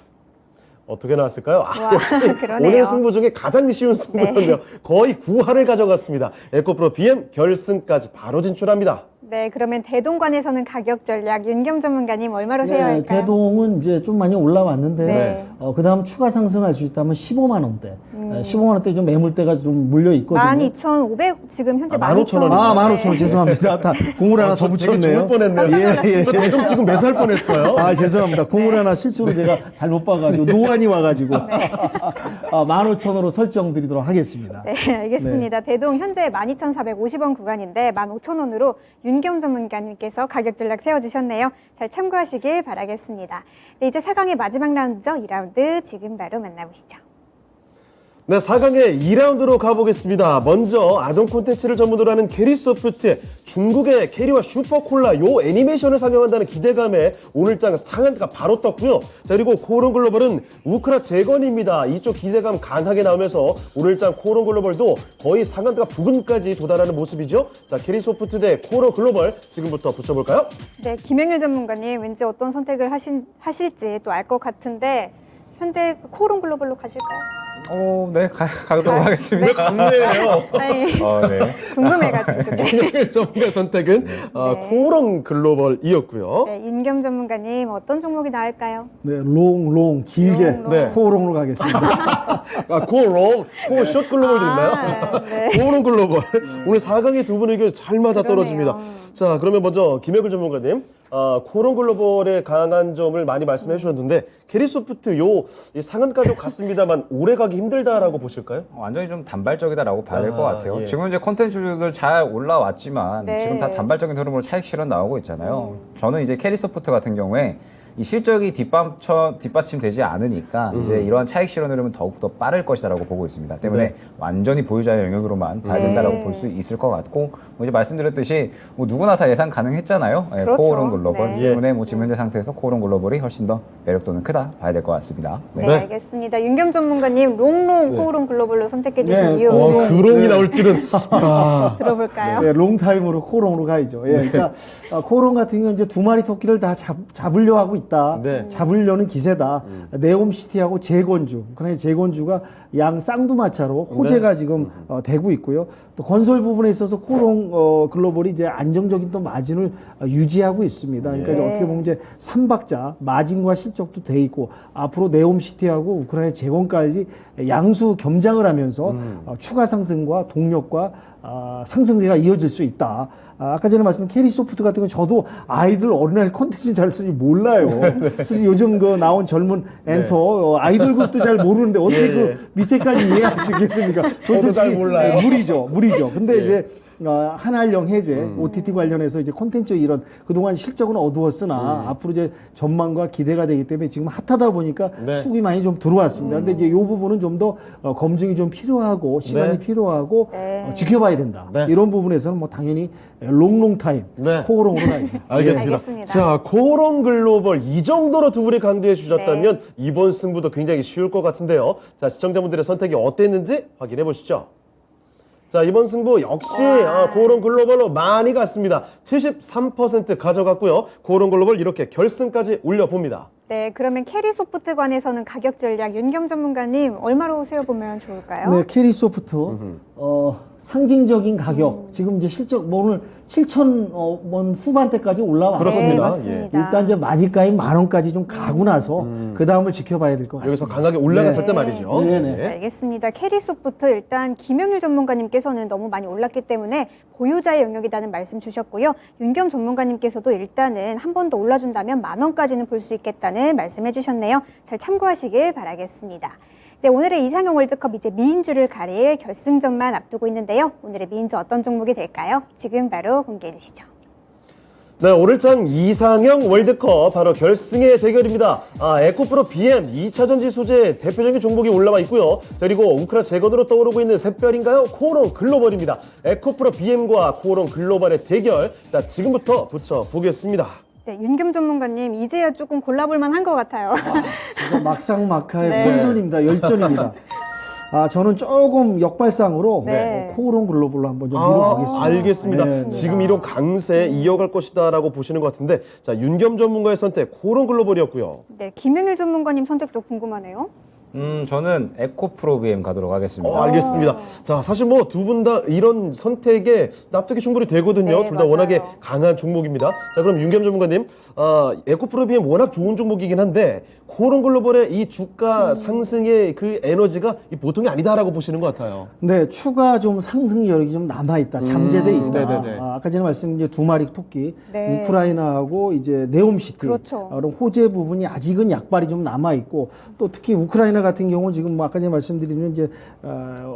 어떻게 나왔을까요? 와, 역시 그러네요. 오늘 승부 중에 가장 쉬운 승부였네요. 거의 9할을 가져갔습니다. 에코프로 BM 결승까지 바로 진출합니다. 네, 그러면 대동관에서는 가격 전략 윤겸 전문가님 얼마로 세야 할까요? 대동은 이제 좀 많이 올라왔는데 네. 그다음 추가 상승할 수 있다면 15만 원대. 15만 원대 좀 매물대가 좀 물려 있거든요. 12,500 지금 현재 15,000원. 15,000원 죄송합니다. 다 공을 하나 더 되게 붙였네요. 죽을 뻔했네요. 예. 저 방금 지금 매수할 뻔했어요. 죄송합니다. 공을 하나 실수로 제가 잘못 봐가지고 노안이 와가지고 15,000원으로 설정드리도록 하겠습니다. 네, 알겠습니다. 대동 현재 12,450원 구간인데 15,000원으로 윤겸 전문가님께서 가격 전략 세워주셨네요. 잘 참고하시길 바라겠습니다. 네, 이제 4강의 마지막 라운드죠. 2라운드 지금 바로 만나보시죠. 네, 4강의 2라운드로 가보겠습니다. 먼저 아동 콘텐츠를 전문으로 하는 캐리소프트, 중국의 캐리와 슈퍼콜라 요 애니메이션을 상영한다는 기대감에 오늘장 상한가 바로 떴고요. 자, 그리고 코오롱 글로벌은 우크라 재건입니다. 이쪽 기대감 강하게 나오면서 오늘장 코오롱 글로벌도 거의 상한가 부근까지 도달하는 모습이죠. 자, 캐리소프트 대 코오롱 글로벌 지금부터 붙여볼까요? 네, 김영일 전문가님 왠지 어떤 선택을 하실지 또 알 것 같은데 현대 코오롱 글로벌로 가실까요? 네, 가도록 하겠습니다. 강매예요. 아니, 네. 궁금해가지고. 네. 김영일 전문가 선택은 코오롱 글로벌이었고요. 네, 윤겸 전문가님 어떤 종목이 나을까요? 네, 롱 길게 롱. 네. 코오롱으로 가겠습니다. 코숏 글로벌도 있나요? 네. 코오롱 글로벌. 오늘 4강의 두 분의 의견 잘 맞아 떨어집니다. 자, 그러면 먼저 김혜글 전문가님. 코오롱 글로벌의 강한 점을 많이 말씀해 주셨는데 캐리소프트 이 상한가도 같습니다만 오래 가기 힘들다라고 보실까요? 완전히 좀 단발적이다라고 봐야 될 것 같아요. 예. 지금 이제 콘텐츠들 잘 올라왔지만 네. 지금 다 단발적인 흐름으로 차익 실현 나오고 있잖아요. 저는 이제 캐리소프트 같은 경우에 이 실적이 뒷받침되지 않으니까 이제 이러한 차익 실현 흐름은 더욱더 빠를 것이다라고 보고 있습니다. 때문에 완전히 보유자의 영역으로만 봐야 된다라고 볼 수 있을 것 같고 뭐 이제 말씀드렸듯이 뭐 누구나 다 예상 가능했잖아요. 예, 그렇죠. 코오롱 글로벌 네. 때문에 뭐 지금 현재 상태에서 코오롱 글로벌이 훨씬 더 매력도는 크다 봐야 될 것 같습니다. 네, 알겠습니다. 윤겸 전문가님, 롱롱 코오롱 글로벌로 선택해 주신 네. 이유 그롱이 나올 줄은. 들어볼까요? 예, 롱타임으로 코오롱으로 가야죠. 예, 그러니까 코오롱 같은 경우는 이제 두 마리 토끼를 다 잡으려 하고 있다. 네. 잡으려는 기세다. 네옴시티하고 재건주, 그러니까 재건주가 양 쌍두마차로 호재가 지금 되고 있고요. 또 건설 부분에 있어서 코오롱 글로벌이 이제 안정적인 또 마진을 유지하고 있습니다. 그러니까 이제 어떻게 보면 이제 삼박자 마진과 실적도 돼 있고 앞으로 네옴시티하고 우크라이나 재건까지 양수 겸장을 하면서 추가 상승과 동력과 상승세가 이어질 수 있다. 아까 전에 말씀드린 캐리소프트 같은 건 저도 아이들 어린아이 콘텐츠 잘 쓰지 몰라요. 사실 요즘 그 나온 젊은 엔터 아이돌 그룹도 잘 모르는데 어떻게 그 밑에까지 이해할 수 있겠습니까? 저도 잘 몰라요. 무리죠. 근데 이제 한알령 해제, OTT 관련해서 이제 콘텐츠 이런 그동안 실적은 어두웠으나 앞으로 이제 전망과 기대가 되기 때문에 지금 핫하다 보니까 수급이 많이 좀 들어왔습니다. 근데 이제 이 부분은 좀 더 검증이 좀 필요하고 시간이 필요하고 지켜봐야 된다. 이런 부분에서는 뭐 당연히 롱롱 타임 코오롱으로 가야죠. 알겠습니다. 알겠습니다. 자, 코오롱 글로벌 이 정도로 두 분이 강조해 주셨다면 이번 승부도 굉장히 쉬울 것 같은데요. 자, 시청자분들의 선택이 어땠는지 확인해 보시죠. 자, 이번 승부 역시 코오롱 글로벌로 많이 갔습니다. 73% 가져갔고요. 코오롱 글로벌 이렇게 결승까지 올려봅니다. 네, 그러면 캐리소프트 관해서는 가격 전략 윤겸 전문가님 얼마로 세워보면 좋을까요? 네, 캐리소프트 상징적인 가격 지금 이제 실적 뭐 오늘 7,000원 후반대까지 올라왔거든요. 그렇습니다. 네, 맞습니다. 일단 이제 마지가인 10,000원까지 좀 가고 나서 그 다음을 지켜봐야 될 것 같습니다. 여기서 강하게 올라갔을 때 말이죠. 네. 알겠습니다. 캐리소프트 일단 김영일 전문가님께서는 너무 많이 올랐기 때문에 보유자의 영역이라는 말씀 주셨고요. 윤겸 전문가님께서도 일단은 한 번 더 올라준다면 10,000원까지는 볼 수 있겠다는 말씀해 주셨네요. 잘 참고하시길 바라겠습니다. 네, 오늘의 이상형 월드컵 이제 미인주를 가릴 결승전만 앞두고 있는데요. 오늘의 미인주 어떤 종목이 될까요? 지금 바로 공개해 주시죠. 네, 오늘장 이상형 월드컵 바로 결승의 대결입니다. 에코프로 BM 2차전지 소재 대표적인 종목이 올라와 있고요. 그리고 우크라 재건으로 떠오르고 있는 샛별인가요? 코오롱 글로벌입니다. 에코프로 BM과 코오롱 글로벌의 대결. 자, 지금부터 붙여보겠습니다. 네, 윤겸 전문가님 이제야 조금 골라볼 만한 것 같아요. 진짜 막상막하의 네. 혼전입니다. 열전입니다. 저는 조금 역발상으로 코오롱 글로벌로 한번 좀 밀어보겠습니다. 알겠습니다. 네. 지금 이런 강세 이어갈 것이다라고 보시는 것 같은데, 자, 윤겸 전문가의 선택 코오롱 글로벌이었고요. 네, 김영일 전문가님 선택도 궁금하네요. 저는 에코프로 BM 가도록 하겠습니다. 알겠습니다. 자, 사실 뭐 두 분 다 이런 선택에 납득이 충분히 되거든요. 네, 둘 다 맞아요. 워낙에 강한 종목입니다. 자, 그럼 윤겸 전문가님, 에코프로 BM 워낙 좋은 종목이긴 한데 코오롱 글로벌의 이 주가 상승의 그 에너지가 보통이 아니다라고 보시는 것 같아요. 네, 추가 좀 상승 여력이 좀 남아있다. 잠재돼 있다. 네네네. 아까 전에 말씀드린 이제 두 마리 토끼, 네. 우크라이나하고 이제 네옴시티. 그렇죠. 그런 호재 부분이 아직은 약발이 좀 남아있고 또 특히 우크라이나 같은 경우는 지금 뭐 아까 전에 말씀드린 이제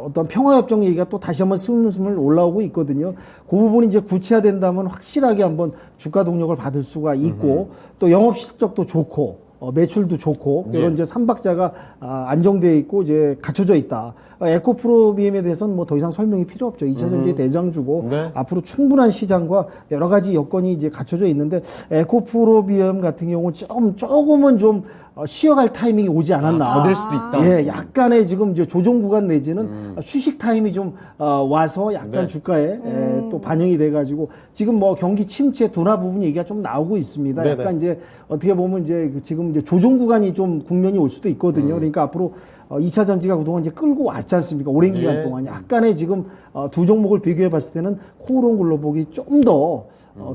어떤 평화협정 얘기가 또 다시 한번 스물스물 올라오고 있거든요. 그 부분이 이제 구체화된다면 확실하게 한번 주가 동력을 받을 수가 있고 또 영업 실적도 좋고 매출도 좋고 이런 이제 삼박자가 안정되어 있고 이제 갖춰져 있다. 에코프로 BM에 대해서는 뭐 더 이상 설명이 필요 없죠. 2차전지 대장주고 앞으로 충분한 시장과 여러 가지 여건이 이제 갖춰져 있는데 에코프로 BM 같은 경우는 조금은 좀 쉬어갈 타이밍이 오지 않았나. 더딜 수도 있다. 예, 약간의 지금 이제 조정 구간 내지는 휴식 타임이 좀 와서 약간 주가에 또 반영이 돼가지고 지금 뭐 경기 침체 둔화 부분 얘기가 좀 나오고 있습니다. 네네. 약간 이제 어떻게 보면 이제 지금 이제 조정 구간이 좀 국면이 올 수도 있거든요. 그러니까 앞으로 2차 전지가 그동안 이제 끌고 왔지 않습니까? 오랜 기간 동안 약간의 지금 두 종목을 비교해 봤을 때는 코오롱 글로벌이 좀 더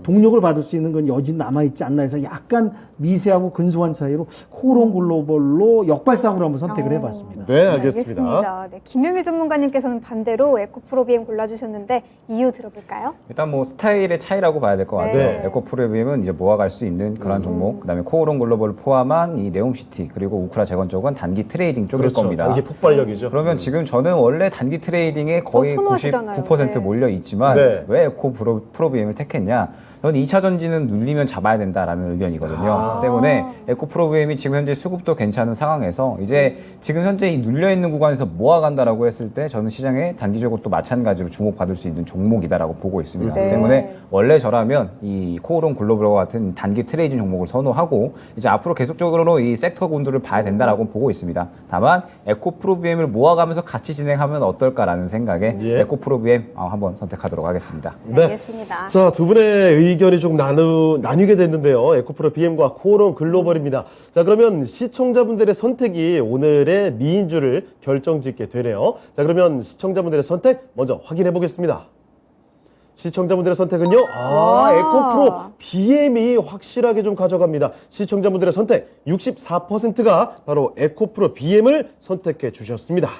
동력을 받을 수 있는 건 여진 남아있지 않나 해서 약간 미세하고 근소한 차이로 코오롱 글로벌로 역발상으로 한번 선택을 해봤습니다. 네, 알겠습니다. 네, 김영일 전문가님께서는 반대로 에코프로비엠 골라주셨는데 이유 들어볼까요? 일단 뭐 스타일의 차이라고 봐야 될 것 같아요. 네. 에코프로비엠은 이제 모아갈 수 있는 그런 종목, 그다음에 코오롱 글로벌을 포함한 이 네옴시티 그리고 우크라 재건 쪽은 단기 트레이딩 쪽일 그렇죠. 겁니다. 단기 폭발력이죠. 그러면 지금 저는 원래 단기 트레이딩에 거의 선호하시잖아요. 99% 네. 몰려 있지만 네. 왜 에코프로비엠을 택했냐? 저는 2차 전지는 눌리면 잡아야 된다라는 의견이거든요. 때문에 에코프로비엠이 지금 현재 수급도 괜찮은 상황에서 이제 지금 현재 이 눌려 있는 구간에서 모아간다라고 했을 때 저는 시장에 단기적으로 또 마찬가지로 주목받을 수 있는 종목이다라고 보고 있습니다. 네. 때문에 원래 저라면 이 코오롱 글로벌과 같은 단기 트레이딩 종목을 선호하고 이제 앞으로 계속적으로 이 섹터 군들을 봐야 된다라고 보고 있습니다. 다만 에코프로비엠을 모아가면서 같이 진행하면 어떨까라는 생각에 예. 에코프로비엠 한번 선택하도록 하겠습니다. 네. 알겠습니다. 자, 두 분의 의견이 좀 나뉘게 됐는데요. 에코프로 BM과 코오롱 글로벌입니다. 자, 그러면 시청자분들의 선택이 오늘의 미인주를 결정짓게 되네요. 자, 그러면 시청자분들의 선택 먼저 확인해 보겠습니다. 시청자분들의 선택은요. 에코프로 BM이 확실하게 좀 가져갑니다. 시청자분들의 선택 64%가 바로 에코프로 BM을 선택해 주셨습니다.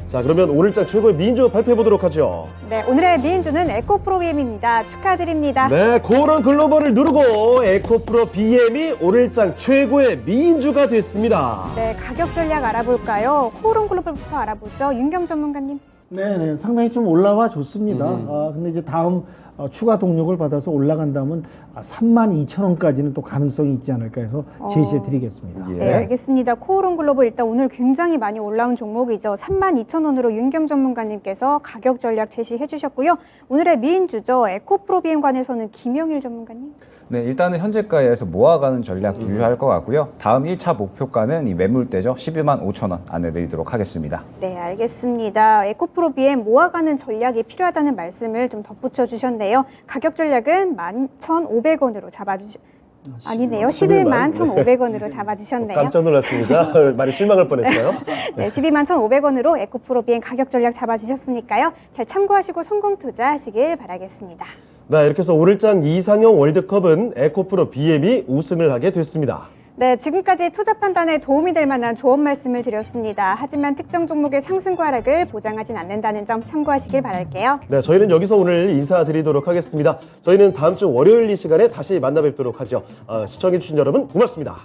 자, 그러면 오늘장 최고의 미인주 발표해 보도록 하죠. 네, 오늘의 미인주는 에코프로비엠입니다. 축하드립니다. 네, 코오롱 글로벌을 누르고 에코프로 BM이 오늘장 최고의 미인주가 됐습니다. 네, 가격 전략 알아볼까요? 코오롱 글로벌부터 알아보죠. 윤경 전문가님. 네, 상당히 좀 올라와 좋습니다. 근데 이제 다음 추가 동력을 받아서 올라간다면 32,000원까지는 또 가능성이 있지 않을까 해서 제시해 드리겠습니다. 예. 네, 알겠습니다. 코오롱 글로벌 일단 오늘 굉장히 많이 올라온 종목이죠. 32,000원으로 윤경 전문가님께서 가격 전략 제시해 주셨고요. 오늘의 미인주죠. 에코프로비엠 관해서는 김영일 전문가님. 네, 일단은 현재가에서 모아가는 전략 유효할 것 같고요. 다음 1차 목표가는 이 매물대죠. 12만 5천 원 안내드리도록 하겠습니다. 네, 알겠습니다. 에코프로비엠 모아가는 전략이 필요하다는 말씀을 좀 덧붙여 주셨네요. 가격 전략은 11,500원으로 아니네요. 11만 1,500원으로 잡아주셨네요. 깜짝 놀랐습니다. 많이 실망할 뻔했어요. 네, 12만 1,500원으로 에코프로비엠 가격 전략 잡아주셨으니까요. 잘 참고하시고 성공 투자하시길 바라겠습니다. 네, 이렇게 해서 오늘장 이상형 월드컵은 에코프로 BM이 우승을 하게 됐습니다. 네, 지금까지 투자 판단에 도움이 될 만한 조언 말씀을 드렸습니다. 하지만 특정 종목의 상승과 하락을 보장하진 않는다는 점 참고하시길 바랄게요. 네, 저희는 여기서 오늘 인사드리도록 하겠습니다. 저희는 다음 주 월요일 이 시간에 다시 만나 뵙도록 하죠. 시청해주신 여러분 고맙습니다.